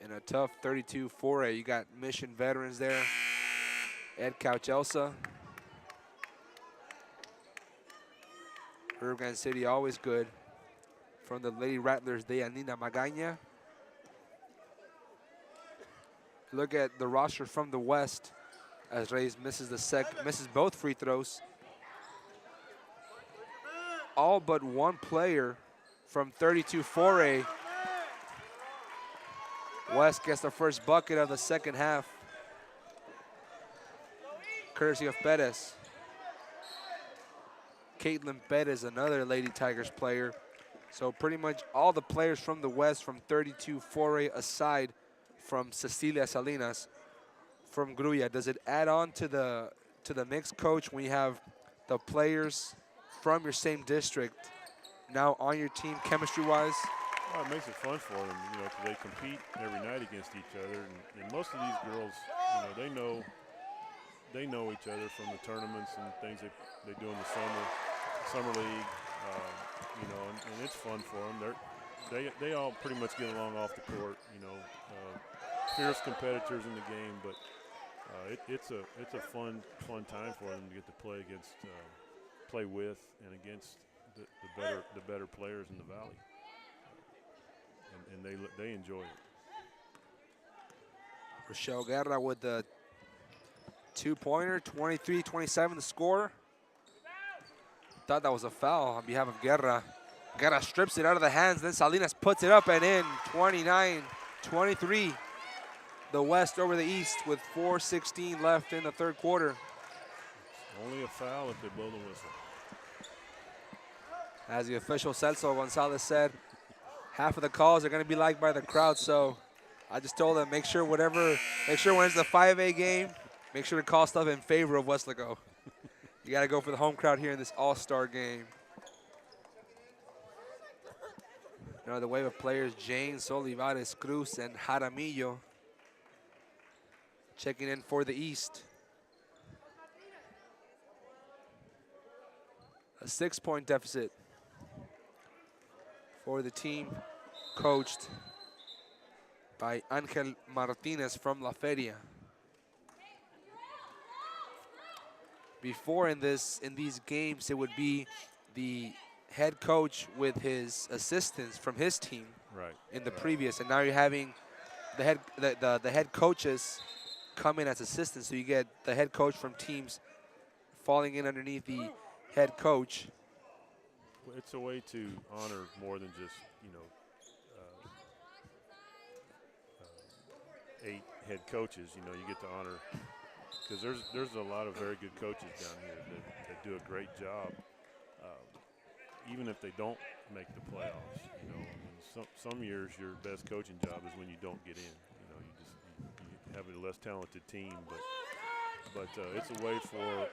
In a tough 32-4A, you got Mission veterans there. Ed Couch-Elsa. Rio Grande City always good. From the Lady Rattlers, Deyanina Magaña. Look at the roster from the West as Reyes misses both free throws. All but one player from 32-4A. West gets the first bucket of the second half, courtesy of Perez. Caitlin Perez, another Lady Tigers player. So pretty much all the players from the West from 32-4A aside from Cecilia Salinas from Grulla. Does it add on to the mix, Coach, when you have the players from your same district now on your team chemistry-wise? Well, it makes it fun for them, because they compete every night against each other. And most of these girls, they know each other from the tournaments and things they do in the summer league. And it's fun for them. They all pretty much get along off the court. Fierce competitors in the game, but It's a fun time for them to get to play against, play with, and against the better players in the Valley, and they enjoy it. Rochelle Guerra with the two-pointer, 23-27 the score. Thought that was a foul on behalf of Guerra. Guerra strips it out of the hands, then Salinas puts it up and in, 29-23. The West over the East with 4:16 left in the third quarter. Only a foul if they blow the whistle. As the official Celso Gonzalez said, half of the calls are going to be liked by the crowd, so I just told them, make sure when it's the 5A game, make sure to call stuff in favor of Weslaco. You got to go for the home crowd here in this all-star game. Now the wave of players, James, Olivares, Cruz, and Jaramillo checking in for the East. A 6-point deficit for the team coached by Angel Martinez from La Feria. Before in these games, it would be the head coach with his assistants from his team in the previous, and now you're having the head coaches come in as assistants, so you get the head coach from teams falling in underneath the head coach. It's a way to honor more than just 8 head coaches. You get to honor, because there's a lot of very good coaches down here that do a great job, even if they don't make the playoffs. Some years your best coaching job is when you don't get in. You have a less talented team, but it's a way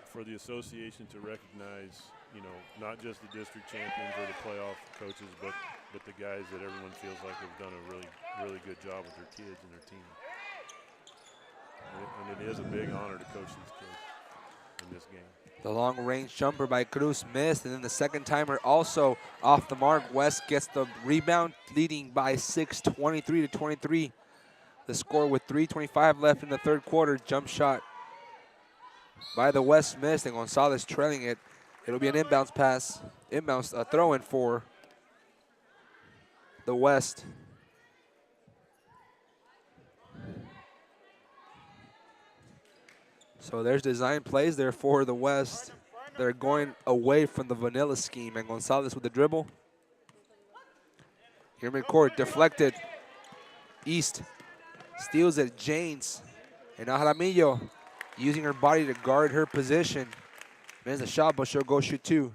for the association to recognize, not just the district champions or the playoff coaches, but the guys that everyone feels like have done a really good job with their kids and their team. And it is a big honor to coach these kids in this game. The long-range jumper by Cruz missed, and then the second timer also off the mark. West gets the rebound, leading by 6, 23-23. The score with 3:25 left in the third quarter. Jump shot by the West missed, and Gonzalez trailing it. It'll be an inbounds pass, a throw-in for the West. So there's design plays there for the West. They're going away from the vanilla scheme, and Gonzalez with the dribble. Here midcourt, deflected. East steals it, Janes. And now Jaramillo using her body to guard her position. Mans the shot, but she'll go shoot 2.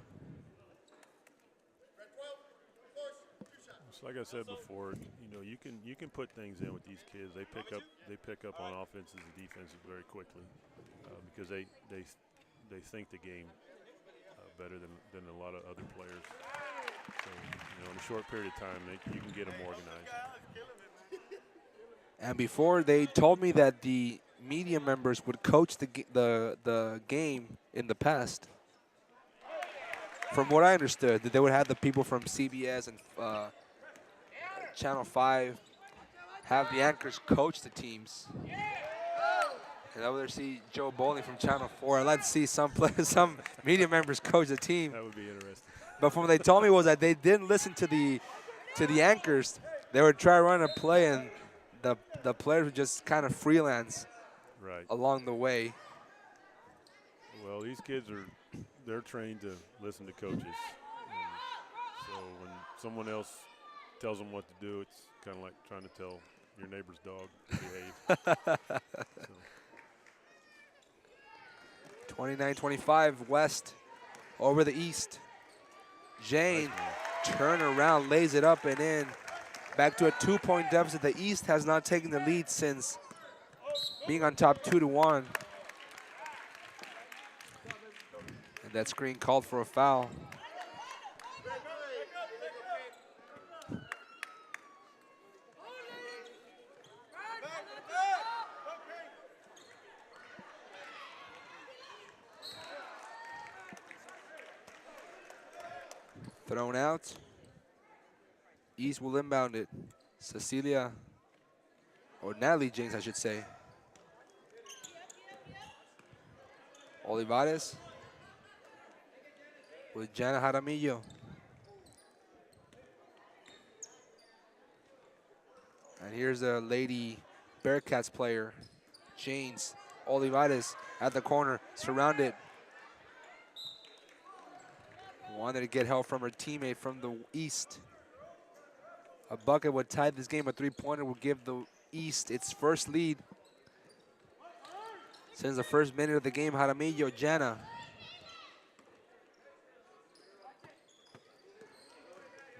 Like I said before, you can put things in with these kids. They pick up on offenses and defenses very quickly because they think the game better than a lot of other players. So in a short period of time, you can get them organized. And before, they told me that the media members would coach the game in the past. From what I understood, that they would have the people from CBS and Channel 5 have the anchors coach the teams. And I would see Joe Bowling from Channel 4. I'd like to see some media members coach the team. That would be interesting. But from what they told me was that they didn't listen to the anchors. They would try to run a play, and the players would just kind of freelance along the way. Well, these kids they're trained to listen to coaches. And so when someone else tells them what to do, it's kind of like trying to tell your neighbor's dog to behave. 29-25, West over the East. Jane, turn around, lays it up and in. Back to a 2-point deficit. The East has not taken the lead since being on top 2-1. And that screen called for a foul. Thrown out. East will inbound it. Cecilia, or Natalie James, I should say. Olivares with Jana Jaramillo. And here's a Lady Bearcats player, James Olivares at the corner, surrounded. Wanted to get help from her teammate from the East. A bucket would tie this game. A three-pointer would give the East its first lead. Since the first minute of the game, Jaramillo, Jana.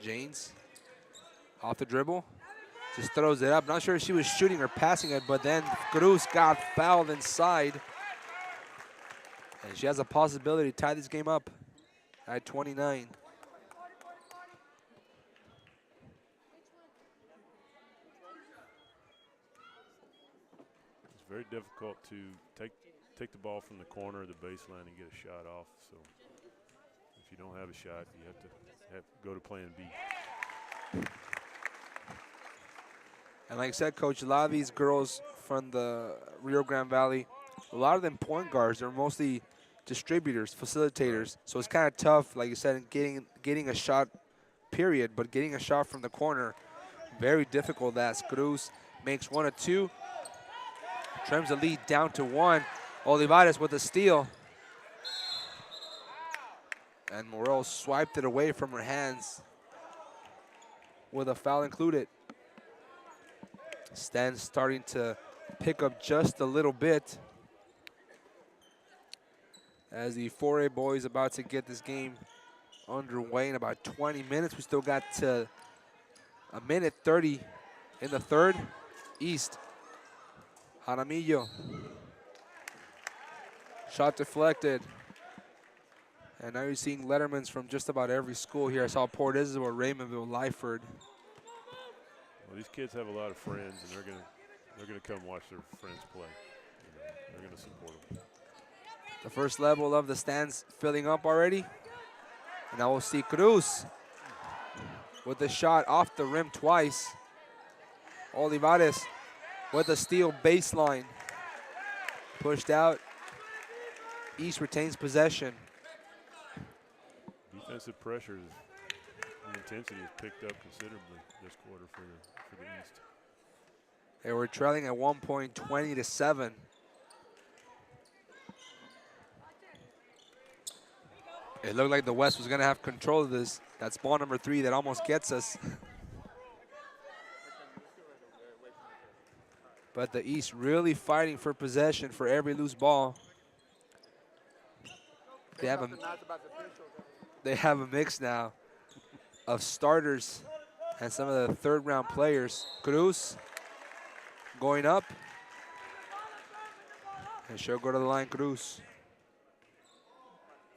James off the dribble. Just throws it up. Not sure if she was shooting or passing it, but then Cruz got fouled inside. And she has a possibility to tie this game up at 29. It's very difficult to take the ball from the corner of the baseline and get a shot off. So if you don't have a shot, you have to go to plan B. And like I said, Coach, a lot of these girls from the Rio Grande Valley, a lot of them point guards. They're mostly distributors, facilitators. So it's kind of tough, like you said, in getting a shot, period. But getting a shot from the corner, very difficult. As Cruz makes 1 of 2. Trims the lead down to 1. Olivares with a steal. And Morel swiped it away from her hands with a foul included. Stan starting to pick up just a little bit as the 4A boys about to get this game underway in about 20 minutes. We still got to a minute 30 in the third. East, Jaramillo. Shot deflected. And now you're seeing Lettermans from just about every school here. I saw Port Isabel, Raymondville, Lyford. Well, these kids have a lot of friends, and they're gonna come watch their friends play. They're gonna support them. The first level of the stands filling up already. And now we'll see Cruz with the shot off the rim twice. Olivares with a steal baseline. Pushed out. East retains possession. Defensive pressure, the intensity has picked up considerably this quarter for the East. They were trailing at 1 point, 20-7. It looked like the West was going to have control of this. That's ball number 3 that almost gets us. But the East really fighting for possession for every loose ball. They have a mix now of starters and some of the third-round players. Cruz going up. And she'll go to the line, Cruz.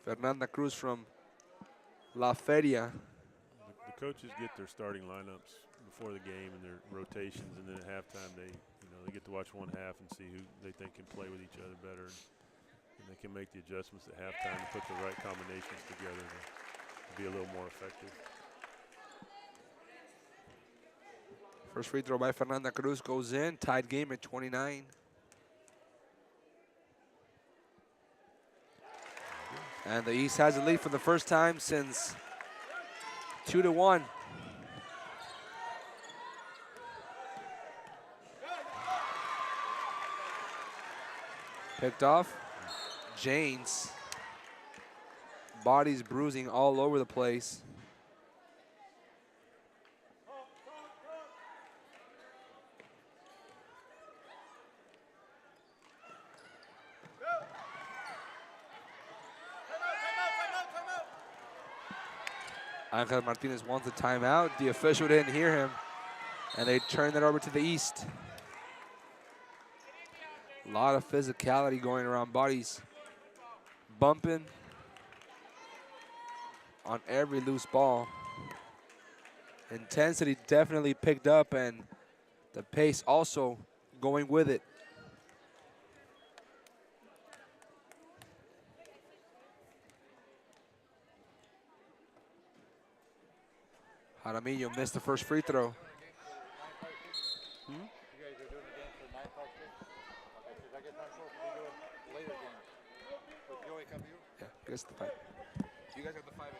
Fernanda Cruz from La Feria. The coaches get their starting lineups before the game and their rotations, and then at halftime they get to watch one half and see who they think can play with each other better, and they can make the adjustments at halftime to put the right combinations together to be a little more effective. First free throw by Fernanda Cruz goes in. Tied game at 29. And the East has a lead for the first time since 2-1. Picked off. Janes. Body's bruising all over the place. Angel Martinez wants a timeout. The official didn't hear him, and they turned it over to the East. A lot of physicality going around. Bodies bumping on every loose ball. Intensity definitely picked up, and the pace also going with it. Jaramillo missed the first free throw. You guys are doing it again for 9 o'clock. Okay, 'cause I get time for we do it later again. Joey, come here. Yeah, he gets the 5. You guys got the 5A.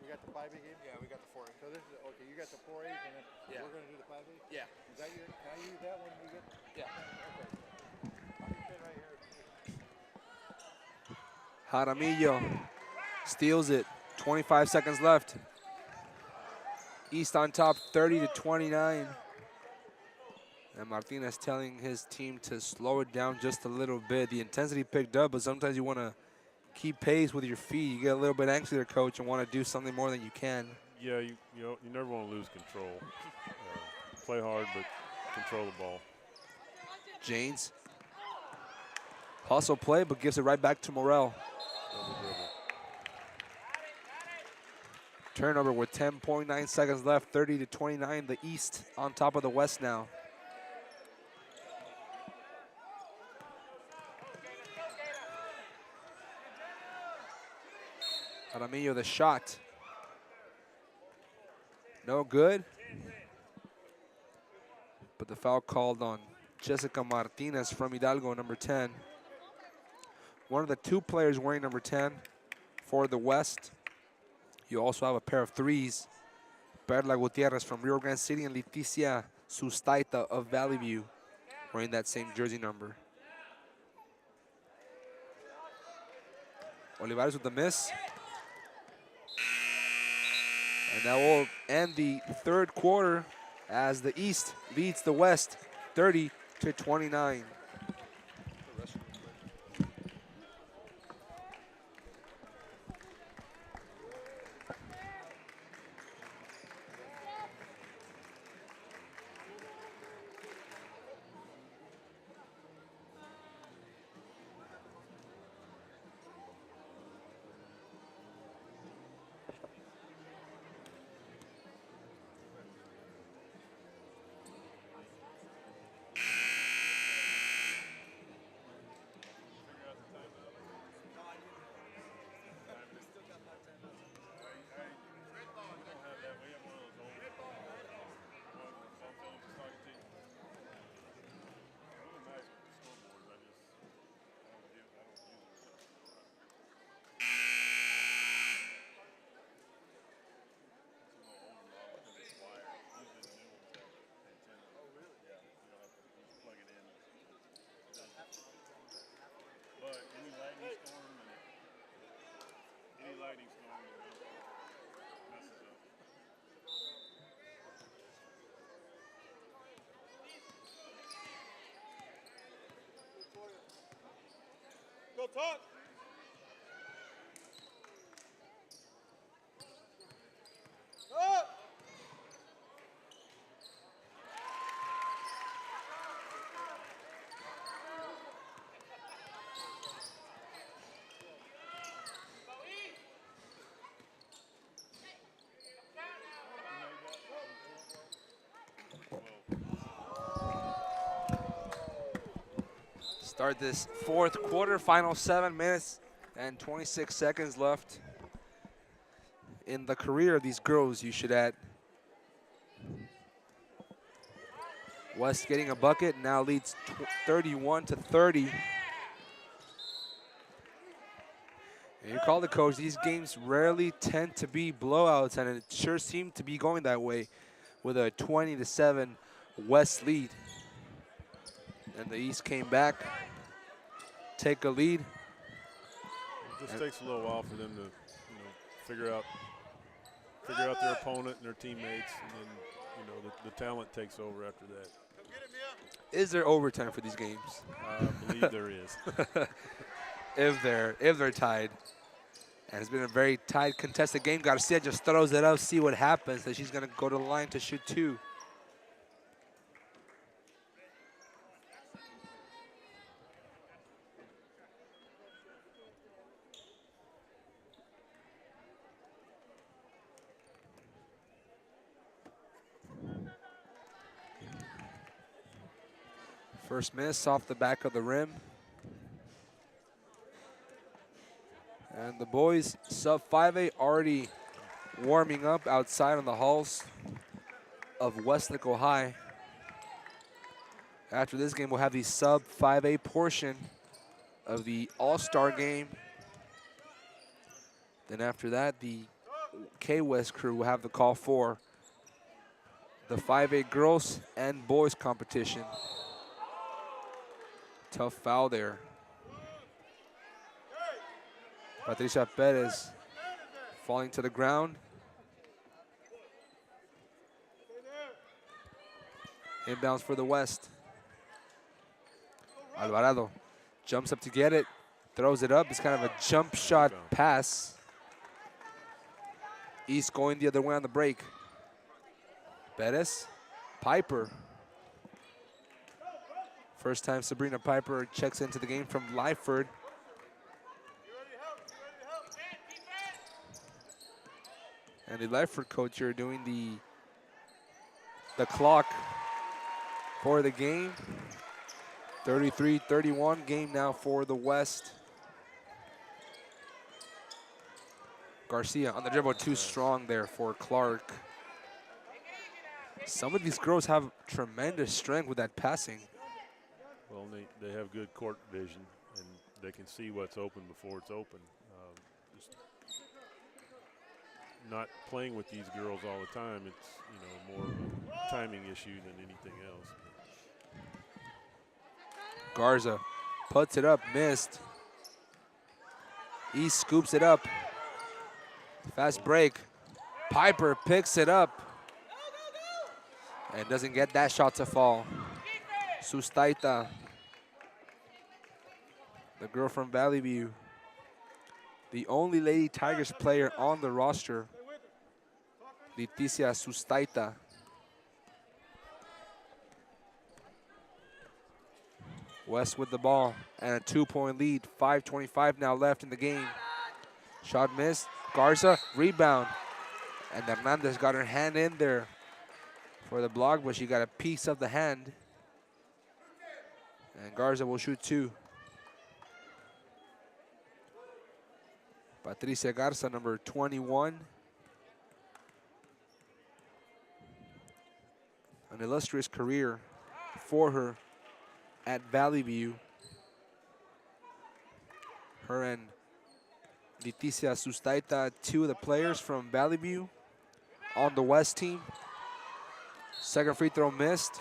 We got the 5A game? Yeah, we got the 4A. So this is, okay, you got the 4A, and then Yeah. we're going to do the 5A? Yeah. Is that your, can I use that when we get? Yeah. Okay. I'll just sit right here. Jaramillo steals it. 25 seconds left. East on top, 30-29. And Martinez telling his team to slow it down just a little bit. The intensity picked up, but sometimes you want to keep pace with your feet. You get a little bit anxious there, coach, and want to do something more than you can. Yeah, you never want to lose control. Play hard, but control the ball. Janes. Hustle play, but gives it right back to Morel. Double dribble. Turnover with 10.9 seconds left, 30-29. The East on top of the West now. Jaramillo, the shot. No good. But the foul called on Jessica Martinez from Hidalgo, number 10. One of the 2 players wearing number 10 for the West. You also have a pair of 3s. Perla Gutierrez from Rio Grande City and Leticia Sustaita of Valley View wearing that same jersey number. Olivares with the miss. And that will end the 3rd quarter as the East leads the West 30-29. Go talk. Start this 4th quarter, final 7 minutes and 26 seconds left in the career of these girls, you should add. West getting a bucket, now leads 31-30. And you call the coach, these games rarely tend to be blowouts, and it sure seemed to be going that way with a 20-7 West lead. And the East came back, take a lead. It just takes a little while for them to, figure out their opponent and their teammates, and then, the talent takes over after that. Is there overtime for these games? I believe there is. if they're tied. And it's been a very tight, contested game. Garcia just throws it up, see what happens. And she's going to go to the line to shoot 2. First miss off the back of the rim. And the boys, sub 5A, already warming up outside on the halls of Westlaco High. After this game, we'll have the sub 5A portion of the All-Star game. Then after that, the K-West crew will have the call for the 5A girls and boys competition. Tough foul there. Patricia Perez falling to the ground. Inbounds for the West. Alvarado jumps up to get it, throws it up. It's kind of a jump shot pass. East going the other way on the break. Perez, Piper. First time Sabrina Piper checks into the game from Lyford. And the Lyford coach here doing the clock for the game. 33-31 game now for the West. Garcia on the dribble, too strong there for Clark. Some of these girls have tremendous strength with that passing. Well, they have good court vision, and they can see what's open before it's open. Just not playing with these girls all the time, it's more of a timing issue than anything else. Garza puts it up, missed. East scoops it up. Fast break. Piper picks it up and doesn't get that shot to fall. Sustaita, the girl from Valley View, the only Lady Tigers player on the roster, Leticia Sustaita. West with the ball and a 2-point lead. 5:25 now left in the game. Shot missed. Garza, rebound. And Hernandez got her hand in there for the block, but she got a piece of the hand. And Garza will shoot 2. Patricia Garza, number 21. An illustrious career for her at Valley View. Her and Leticia Sustaita, 2 of the players from Valley View on the West team. Second free throw missed,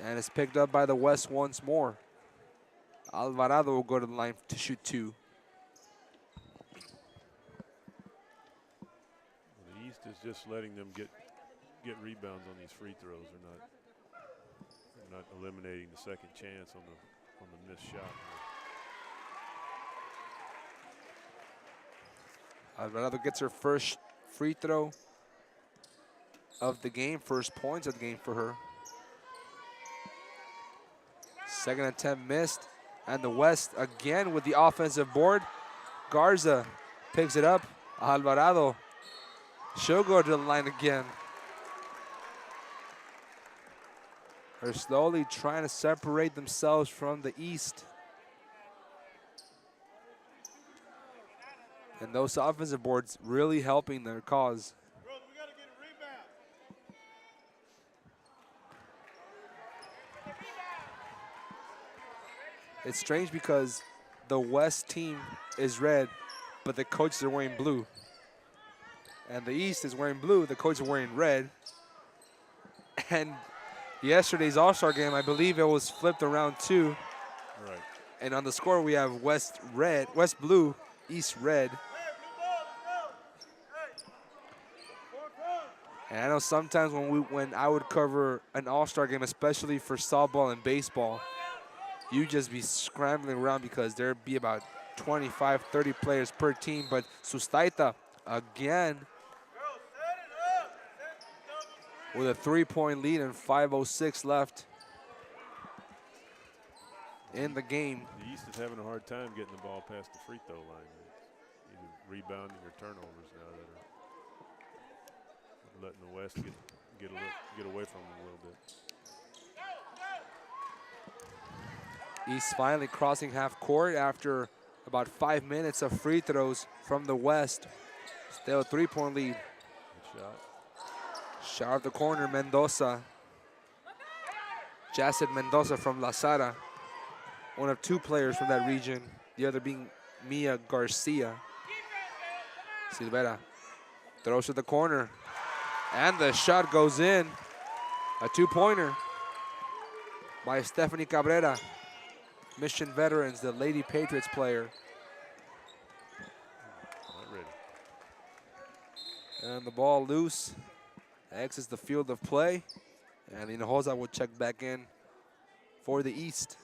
and it's picked up by the West once more. Alvarado will go to the line to shoot 2. The East is just letting them get rebounds on these free throws. They're not eliminating the second chance on the missed shot. Alvarado gets her first free throw of the game, first points of the game for her. Second attempt missed, and the West again with the offensive board. Garza picks it up. Alvarado, she'll go to the line again. They're slowly trying to separate themselves from the East. And those offensive boards really helping their cause. It's strange because the West team is red, but the coaches are wearing blue. And the East is wearing blue, the coaches are wearing red. And yesterday's All-Star game, I believe it was flipped around too. Right. And on the score, we have West blue, East red. And I know sometimes when I would cover an All-Star game, especially for softball and baseball, you just be scrambling around because there'd be about 25, 30 players per team. But Sustaita, again, with a 3-point lead and 5:06 left in the game. The East is having a hard time getting the ball past the free throw line. It's either rebounding or turnovers now that are letting the West get away from them a little bit. East finally crossing half court after about 5 minutes of free throws from the West. Still a 3-point lead. Good shot. Shot of the corner, Mendoza. Jacid Mendoza from La Sara. one of 2 players from that region, the other being Mia Garcia. Silvera throws to the corner, and the shot goes in. A 2-pointer by Stephanie Cabrera, Mission Veterans, the Lady Patriots player. Not ready. And the ball loose, exits the field of play, and Hinojosa will check back in for the East.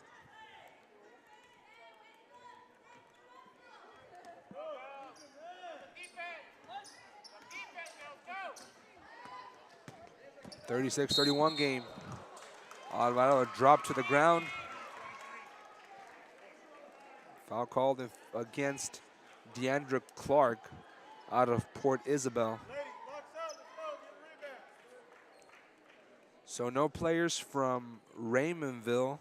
(36-31) game. Alvarado dropped to the ground. Foul called against Deandra Clark out of Port Isabel. So no players from Raymondville.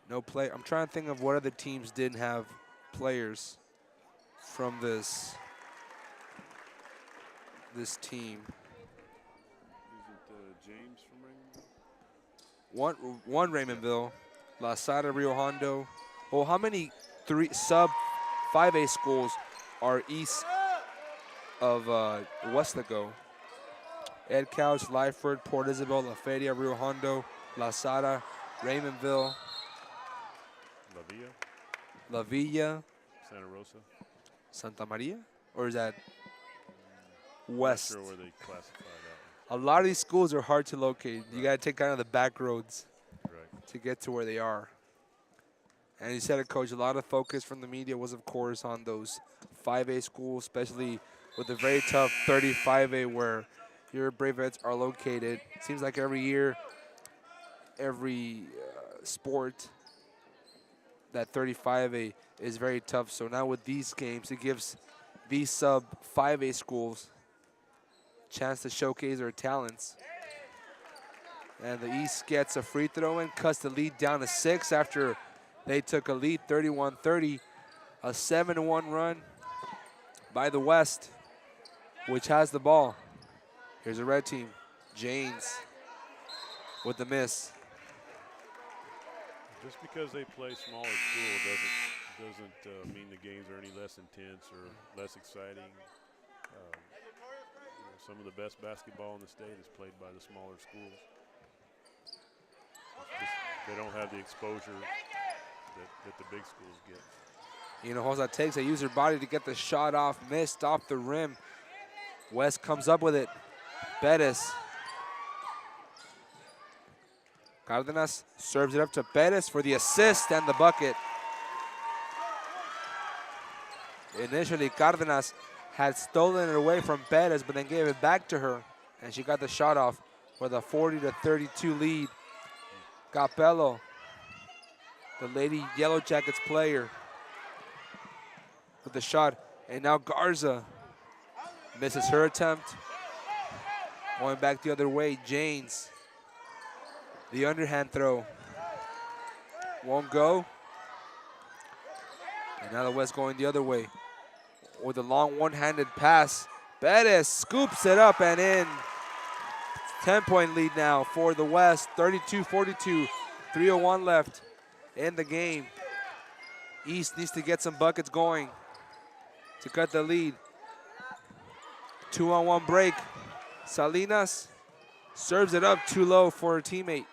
No play. I'm trying to think of what other teams didn't have players from this team. Isn't James from Raymondville? One Raymondville, La Sada, Rio Hondo. Well, how many sub 5A schools are east of Westlaco? Ed Couch, Lyford, Port Isabel, La Feria, Rio Hondo, La Sada, Raymondville, La Villa, Santa Rosa. Santa Maria? Or is that west? Not sure where they classify that A lot of these schools are hard to locate. You got to take kind of the back roads one. Right. to get to where they are. And you said it, Coach, a lot of focus from the media was, of course, on those 5A schools, especially with the very tough 35A where your Bravettes are located. Seems like every year, every sport, that 35A is very tough. So now with these games, it gives these sub 5A schools a chance to showcase their talents. And the East gets a free throw and cuts the lead down to 6 after they took a lead 31-30. A 7-1 run by the West, which has the ball. Here's a red team. Janes with the miss. Just because they play smaller school doesn't mean the games are any less intense or less exciting. Some of the best basketball in the state is played by the smaller schools. They don't have the exposure that the big schools get. Hinojosa takes a user body to get the shot off, missed off the rim. West comes up with it. Bettis. Cardenas serves it up to Bettis for the assist and the bucket. Initially, Cardenas had stolen it away from Bettis, but then gave it back to her, and she got the shot off with a 40-32 lead. Capello, the Lady Yellow Jackets player, with the shot, and now Garza misses her attempt. Going back the other way, Janes. The underhand throw won't go. And now the West going the other way with a long one-handed pass. Bettis scoops it up and in. 10-point lead now for the West, 32-42, 3:01 left in the game. East needs to get some buckets going to cut the lead. 2-on-1 break. Salinas serves it up too low for her teammate.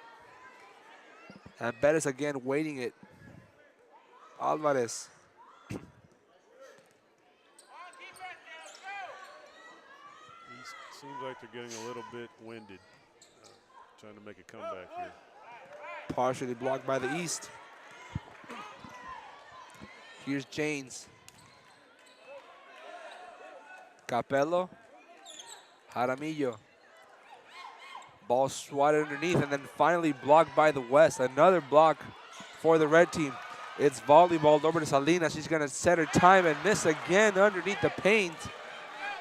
And Bettis again waiting it. Alvarez. Seems like they're getting a little bit winded, trying to make a comeback here. Partially blocked by the East. Here's Janes. Capello. Jaramillo. Ball swatted underneath and then finally blocked by the West. Another block for the red team. It's volleyballed over to Salinas. She's going to set her time and miss again underneath the paint.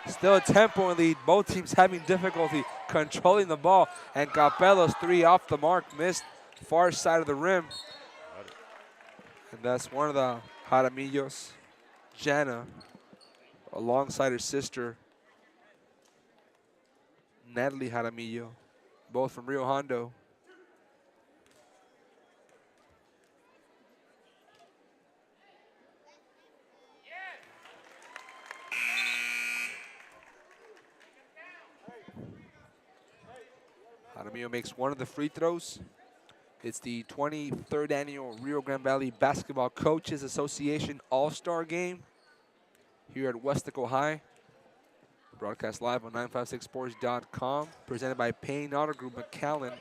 Still a 10-point lead. Both teams having difficulty controlling the ball. And Capello's three off the mark, missed far side of the rim. And that's one of the Jaramillos, Jana, alongside her sister, Natalie Jaramillo, both from Rio Hondo. Jaramillo makes one of the free throws. It's the 23rd annual Rio Grande Valley Basketball Coaches Association All-Star Game here at Westlaco High. Broadcast live on 956sports.com. Presented by Payne Auto Group, McAllen,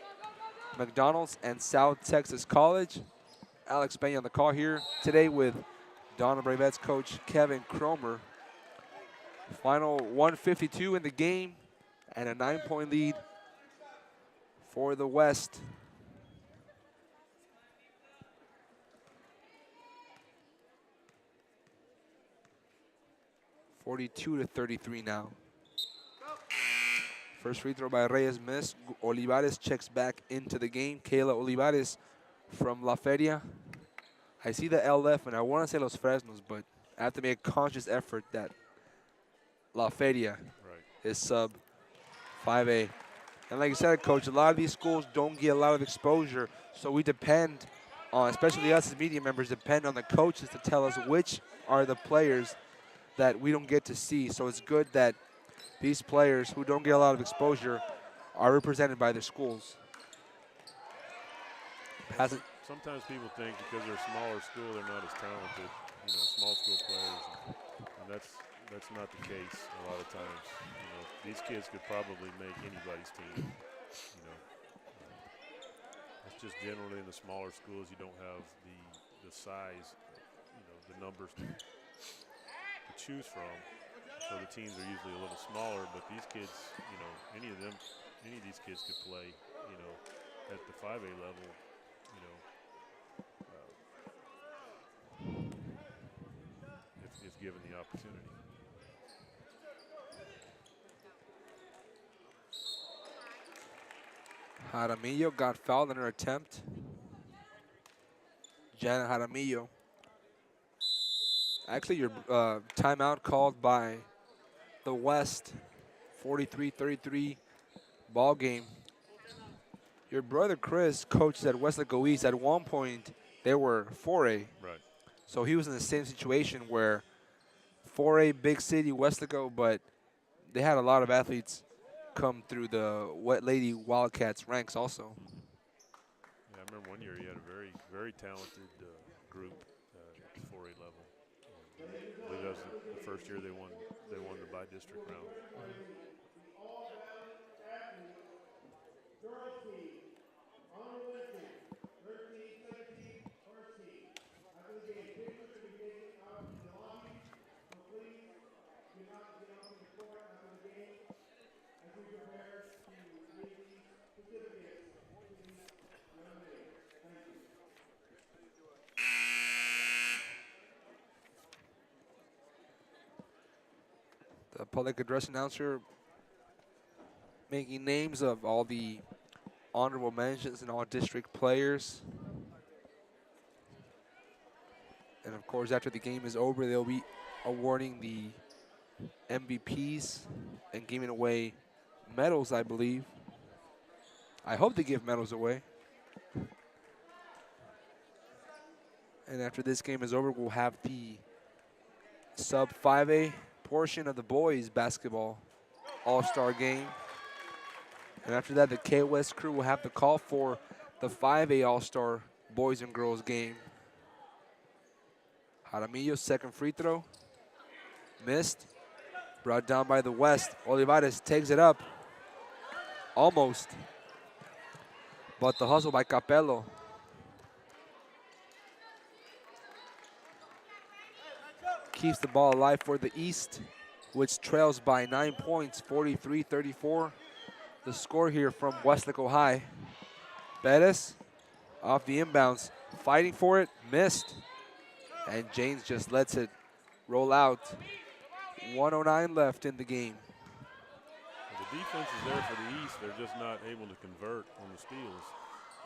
McDonald's, and South Texas College. Alex Pena on the call here today with Donna Bravettes coach Kevin Cromer. Final 152 in the game and a 9-point lead for the West. (42-33) now. First free throw by Reyes missed. Olivares checks back into the game. Kayla Olivares from La Feria. I see the LF and I want to say Los Fresnos, but I have to make a conscious effort that La Feria is sub 5A. And like you said, Coach, a lot of these schools don't get a lot of exposure, so we depend on, especially us as media members, depend on the coaches to tell us which are the players that we don't get to see. So it's good that these players who don't get a lot of exposure are represented by their schools. Pass it. Sometimes people think because they're a smaller school, they're not as talented, small school players. And that's not the case a lot of times. These kids could probably make anybody's team. It's just generally in the smaller schools you don't have the size, the numbers to choose from. So the teams are usually a little smaller, but these kids, any of these kids could play, at the 5A level, if given the opportunity. Jaramillo got fouled in her attempt. Janet Jaramillo. Actually, your timeout called by the West. 43-33 ball game. Your brother Chris coached at Westlaco East. At one point, they were 4A. Right. So he was in the same situation where 4A big city Westlaco, but they had a lot of athletes come through the Wet Lady Wildcats ranks also. Yeah, I remember one year he had a very, very talented group at the 4A level. I believe that was the first year they won the by-district round. The public address announcer making names of all the honorable mentions and all district players. And of course, after the game is over, they'll be awarding the MVPs and giving away medals, I believe. I hope they give medals away. And after this game is over, we'll have the sub 5A portion of the boys basketball all-star game. And after that, the KOS crew will have the call for the 5A all-star boys and girls game. Jaramillo's second free throw. Missed. Brought down by the West. Olivares takes it up. Almost. But the hustle by Capello. Keeps the ball alive for the East, which trails by 9 points, 43-34. The score here from Westlaco High. Bettis off the inbounds, fighting for it, missed. And James just lets it roll out. 1:09 left in the game. Well, the defense is there for the East. They're just not able to convert on the steals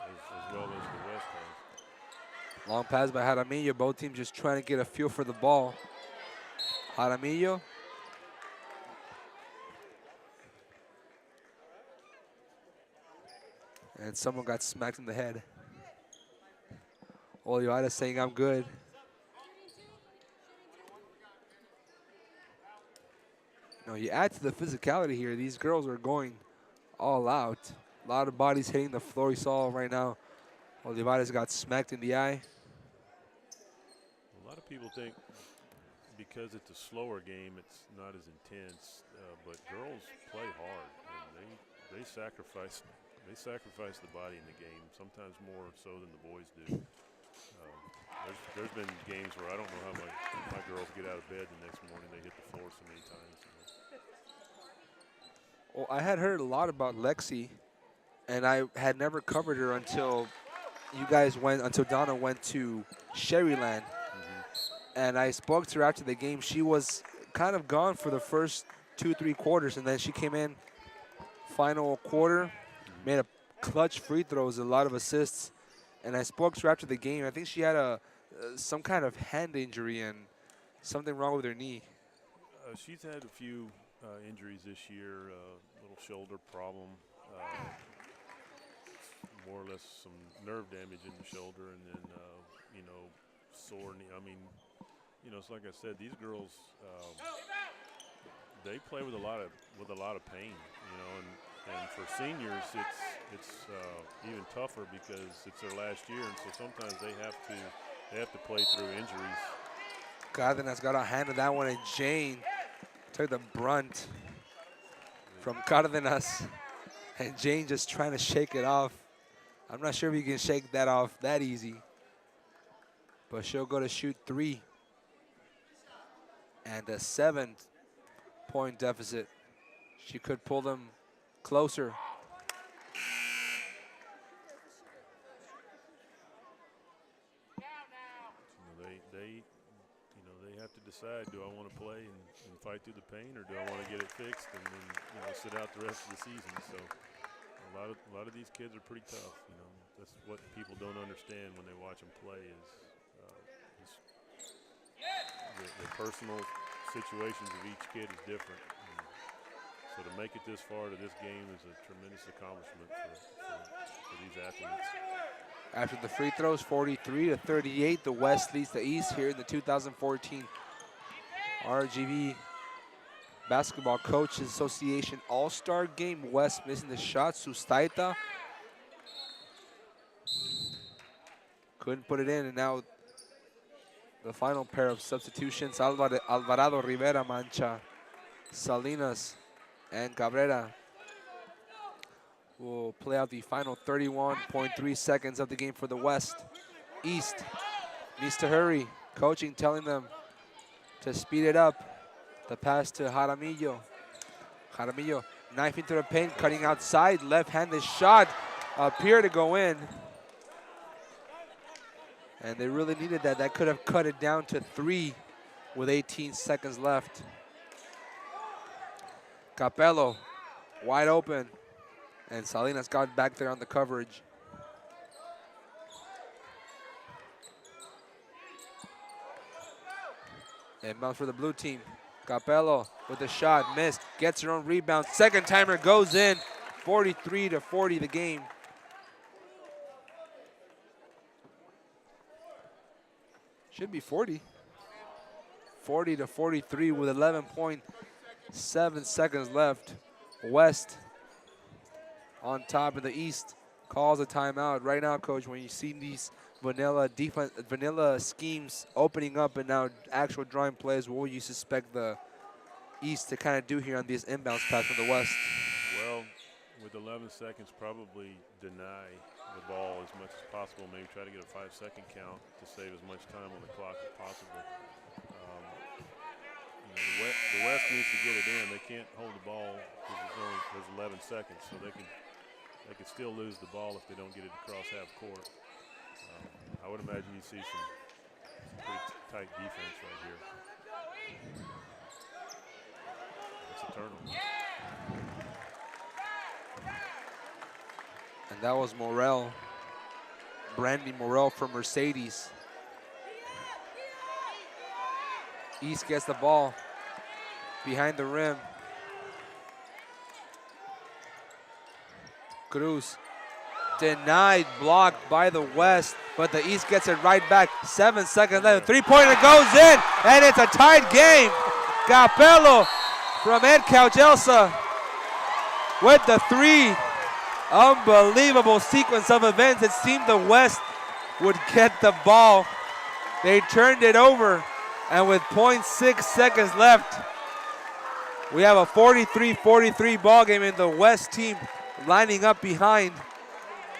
as well as the West has. Long pass by Jaramillo. Both teams just trying to get a feel for the ball. Jaramillo. And someone got smacked in the head. Olivares saying, I'm good. You add to the physicality here. These girls are going all out. A lot of bodies hitting the floor. You saw right now, Olivares got smacked in the eye. A lot of people think because it's a slower game, it's not as intense. But girls play hard, and they sacrifice the body in the game. Sometimes more so than the boys do. There's been games where I don't know how my girls get out of bed the next morning. They hit the floor so many times. Well, I had heard a lot about Lexi, and I had never covered her until Donna went to Sherryland. And I spoke to her after the game. She was kind of gone for the first 2-3 quarters, and then she came in final quarter, made a clutch free throws, a lot of assists. And I spoke to her after the game. I think she had some kind of hand injury and something wrong with her knee. She's had a few injuries this year, little shoulder problem, more or less some nerve damage in the shoulder, and then, sore knee. I mean, it's like I said, these girls, they play with a lot of pain, and for seniors, it's even tougher because it's their last year, and so sometimes they have to play through injuries. Cardenas got a hand on that one, and Jane took the brunt from Cardenas, and Jane just trying to shake it off. I'm not sure if you can shake that off that easy, but she'll go to shoot 3. And a 7-point deficit. She could pull them closer. They have to decide, do I want to play and fight through the pain, or do I want to get it fixed and then sit out the rest of the season? So a lot of these kids are pretty tough. That's what people don't understand when they watch them play is the personal situations of each kid is different. And so to make it this far to this game is a tremendous accomplishment for these athletes. After the free throws, 43-38, the West leads the East here in the 2014 RGV Basketball Coaches Association All-Star Game. West missing the shot. Sustaita couldn't put it in, and now the final pair of substitutions, Alvarado, Rivera, Mancha, Salinas, and Cabrera will play out the final 31.3 seconds of the game for the West. East needs to hurry. Coaching telling them to speed it up. The pass to Jaramillo. Jaramillo knifing to the paint, cutting outside. Left-handed shot appeared to go in. And they really needed that. That could have cut it down to 3 with 18 seconds left. Capello wide open. And Salinas got back there on the coverage. Inbound for the blue team. Capello with the shot, missed, gets her own rebound. Second timer goes in, 43-40 the game. Should be 40. 40-43 with 11.7 seconds left. West on top of the East calls a timeout. Right now, Coach, when you see these vanilla schemes opening up and now actual drawing plays, what would you suspect the East to kind of do here on these inbounds pass from the West? Well, with 11 seconds, probably deny the ball as much as possible. Maybe try to get a 5-second count to save as much time on the clock as possible. The West needs to get it in. They can't hold the ball because there's 11 seconds, so they could still lose the ball if they don't get it across half court. I would imagine you see some pretty tight defense right here. It's a turnover. And that was Morel, Brandy Morel from Mercedes. East gets the ball behind the rim. Cruz denied, blocked by the West, but the East gets it right back. 7 seconds left. Three-pointer goes in, and it's a tied game. Capello from Ed Couchelsa with the 3. Unbelievable sequence of events. It seemed the West would get the ball. They turned it over, and with 0.6 seconds left, we have a 43-43 ball game, and the West team lining up behind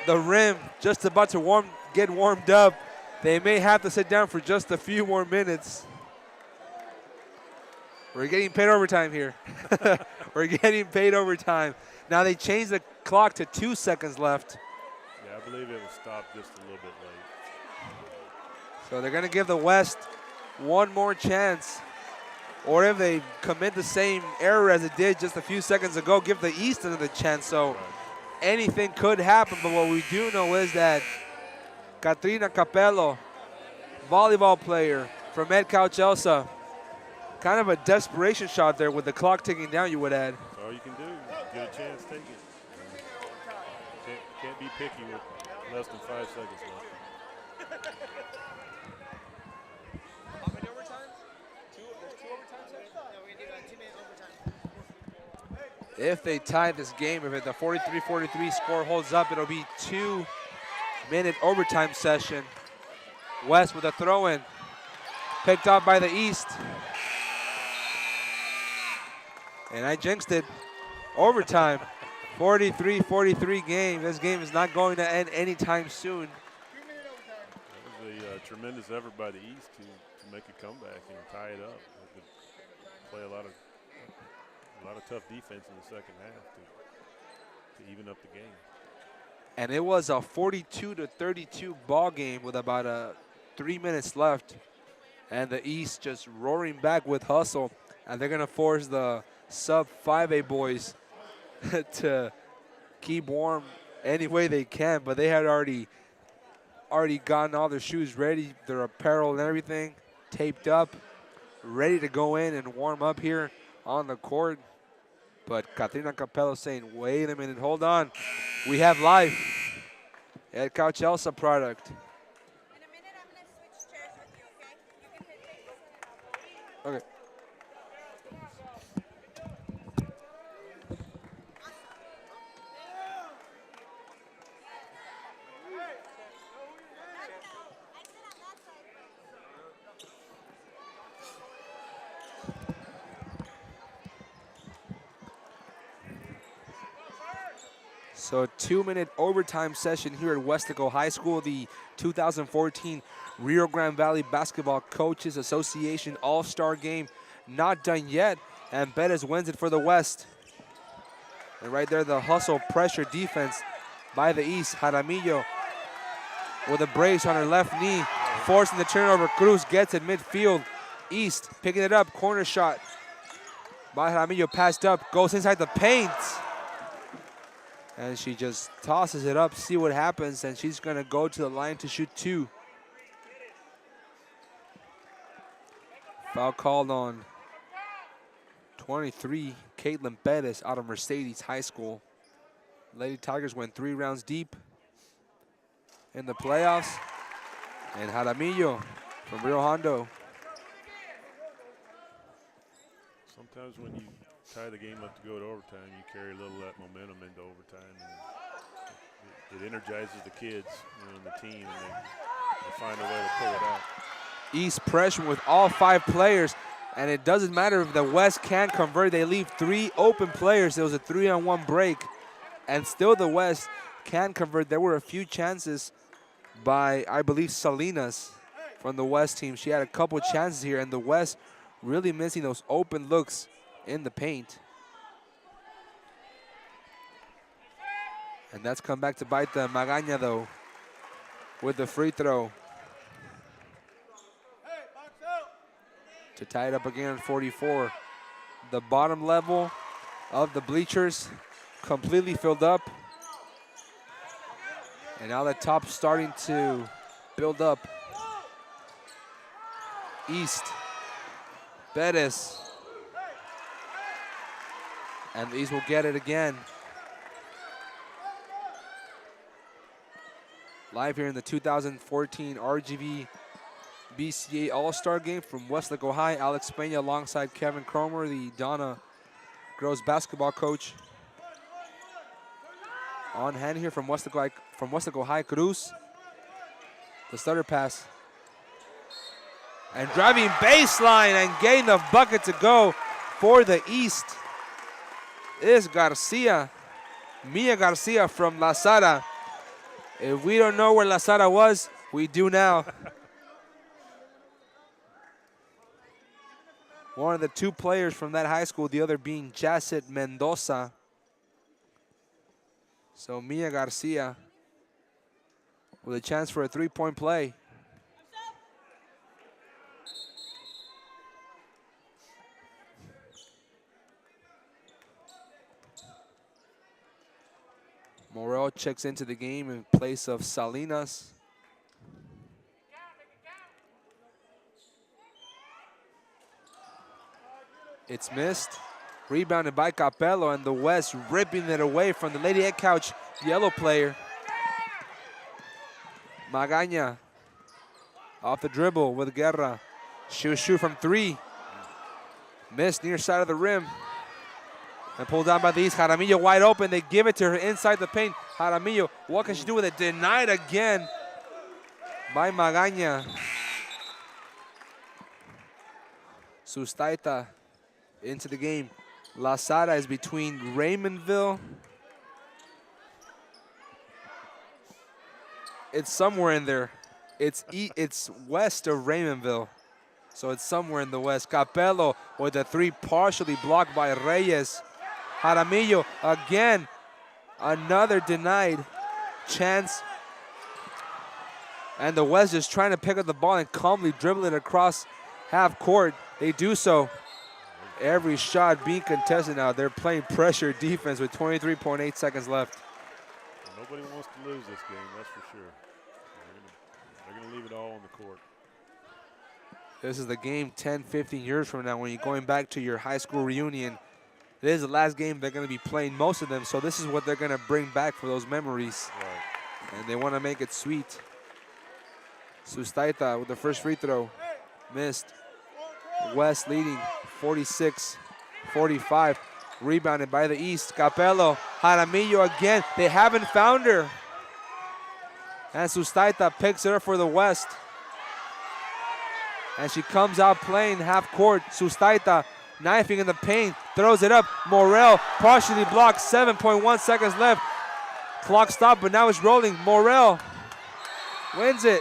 the rim, just about to get warmed up. They may have to sit down for just a few more minutes. We're getting paid overtime here. We're getting paid overtime. Now they changed the clock to 2 seconds left. Yeah, I believe it was stopped just a little bit late. So they're going to give the West one more chance. Or if they commit the same error as it did just a few seconds ago, give the East another chance. So anything could happen. But what we do know is that Katrina Capello, volleyball player from Edcal Chelsea, kind of a desperation shot there with the clock ticking down, you would add. That's all you can do. Get a chance, take it. Can't be picky with less than 5 seconds left. How many overtimes? There's 2 overtimes there? No, we're going to do a 2-minute overtime. If they tie this game, if the 43-43 score holds up, it'll be 2-minute overtime session. West with a throw-in. Picked up by the East. And I jinxed it. Overtime. 43-43 game. This game is not going to end anytime soon. That was a tremendous effort by the East to make a comeback and tie it up. They could play a lot of tough defense in the second half to even up the game. And it was a 42-32 ball game with about 3 minutes left. And the East just roaring back with hustle. And they're going to force the sub 5A boys to keep warm any way they can. But they had already gotten all their shoes ready, their apparel and everything taped up, ready to go in and warm up here on the court. But Katrina Capello saying, wait a minute, hold on. We have life. Edcal Chelsea product. In a minute, I'm going to switch chairs with you, okay? You can take this. Okay. So a 2-minute overtime session here at Weslaco High School, the 2014 Rio Grande Valley Basketball Coaches Association All-Star Game. Not done yet, and Bettis wins it for the West. And right there, the hustle, pressure, defense by the East. Jaramillo with a brace on her left knee, forcing the turnover. Cruz gets it midfield. East picking it up, corner shot by Jaramillo, passed up, goes inside the paint. And she just tosses it up, see what happens, and she's going to go to the line to shoot 2. Foul called on 23, Caitlin Bettis out of Mercedes High School. Lady Tigers went 3 rounds deep in the playoffs. And Jaramillo from Rio Hondo. Sometimes when you tie the game up to go to overtime, you carry a little of that momentum into overtime. And it energizes the kids and the team, and they find a way to pull it out. East pressure with all 5 players, and it doesn't matter if the West can't convert. They leave 3 open players. It was a 3-on-1 break, and still the West can convert. There were a few chances by, I believe, Salinas from the West team. She had a couple chances here, and the West really missing those open looks in the paint. And that's come back to bite the Magaña, though, with the free throw. To tie it up again at 44. The bottom level of the bleachers completely filled up. And now the top starting to build up. East. Bettis. And the East will get it again. Live here in the 2014 RGV BCA All-Star Game from Weslaco High. Alex Peña alongside Kevin Cromer, the Donna girls basketball coach. on hand here from Westlaco High. Cruz. The stutter pass. And driving baseline and getting the bucket to go for the East is Garcia. Mia Garcia from La Sara. If we don't know where La Sara was, we do now. One of the two players from that high school, the other being Jacet Mendoza. So Mia Garcia with a chance for a three-point play. Morel checks into the game in place of Salinas. It's missed. Rebounded by Capello, and the West ripping it away from the Lady Egg Couch yellow player. Magaña off the dribble with Guerra. She'll shoot from three. Missed near side of the rim. And pulled down by the East. Jaramillo wide open. They give it to her inside the paint. Jaramillo, what can she do with it? Denied again by Magaña. Sustaita into the game. La Sara is between Raymondville. It's somewhere in there. It's west of Raymondville. So it's somewhere in the west. Capello with a three partially blocked by Reyes. Jaramillo again. Another denied chance. And the West is trying to pick up the ball and calmly dribble it across half court. They do so. Every shot being contested now. They're playing pressure defense with 23.8 seconds left. Nobody wants to lose this game, that's for sure. They're going to leave it all on the court. This is the game 10, 15 years from now when you're going back to your high school reunion. This is the last game they're going to be playing, most of them, so this is what they're going to bring back for those memories. Right. And they want to make it sweet. Sustaita with the first free throw. Missed. West leading 46-45. Rebounded by the East. Capello, Jaramillo again. They haven't found her. And Sustaita picks it up for the West. And she comes out playing half court. Sustaita knifing in the paint, throws it up. Morel partially blocked, 7.1 seconds left. Clock stopped, but now it's rolling. Morel wins it.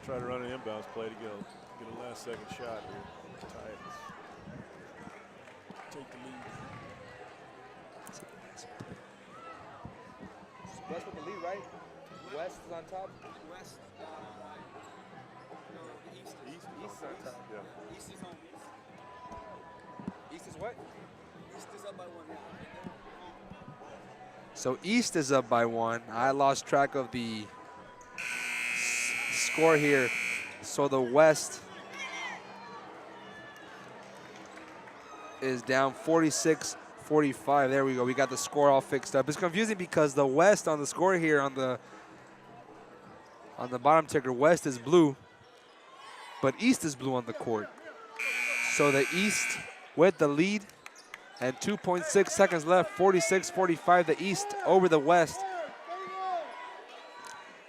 Try to run an inbounds play to get a last second shot here. Tie it. Take the lead. West with the lead, right? West is on top. West. No, East. East is on top. Yeah. East is home. East is what? East is up by one. So East is up by one. I lost track of the score here. So the West is down 46-45. There we go. We got the score all fixed up. It's confusing because the West on the score here on the bottom ticker, West is blue, but East is blue on the court. So the East with the lead and 2.6 seconds left, 46-45, the East over the West.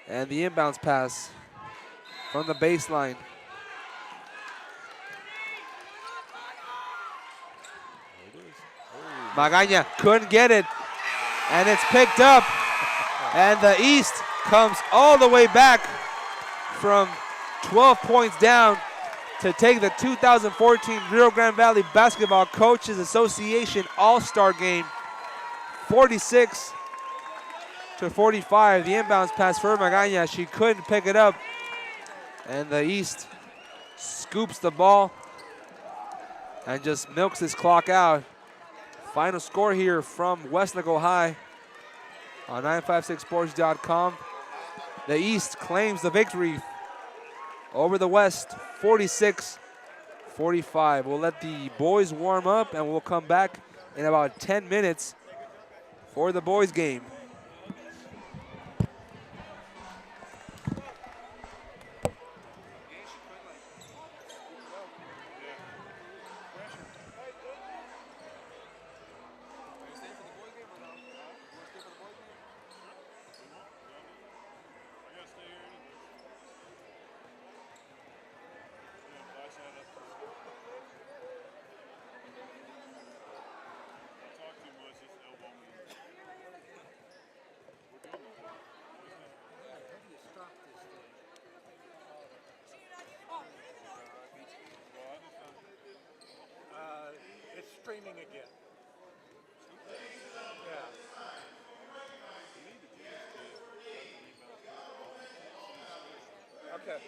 And the inbounds pass from the baseline. Magaña couldn't get it, and it's picked up. And the East comes all the way back from 12 points down to take the 2014 Rio Grande Valley Basketball Coaches Association All-Star Game, 46-45. The inbounds pass for Magaña. She couldn't pick it up. And the East scoops the ball and just milks this clock out. Final score here from Westlaco High on 956sports.com. The East claims the victory over the West, 46-45. We'll let the boys warm up, and we'll come back in about 10 minutes for the boys game. I gotta stay here anyway. Yeah, I signed up. I talk too much, just elbow me. We're doing it. Well, I just It's streaming again. Yeah. Okay.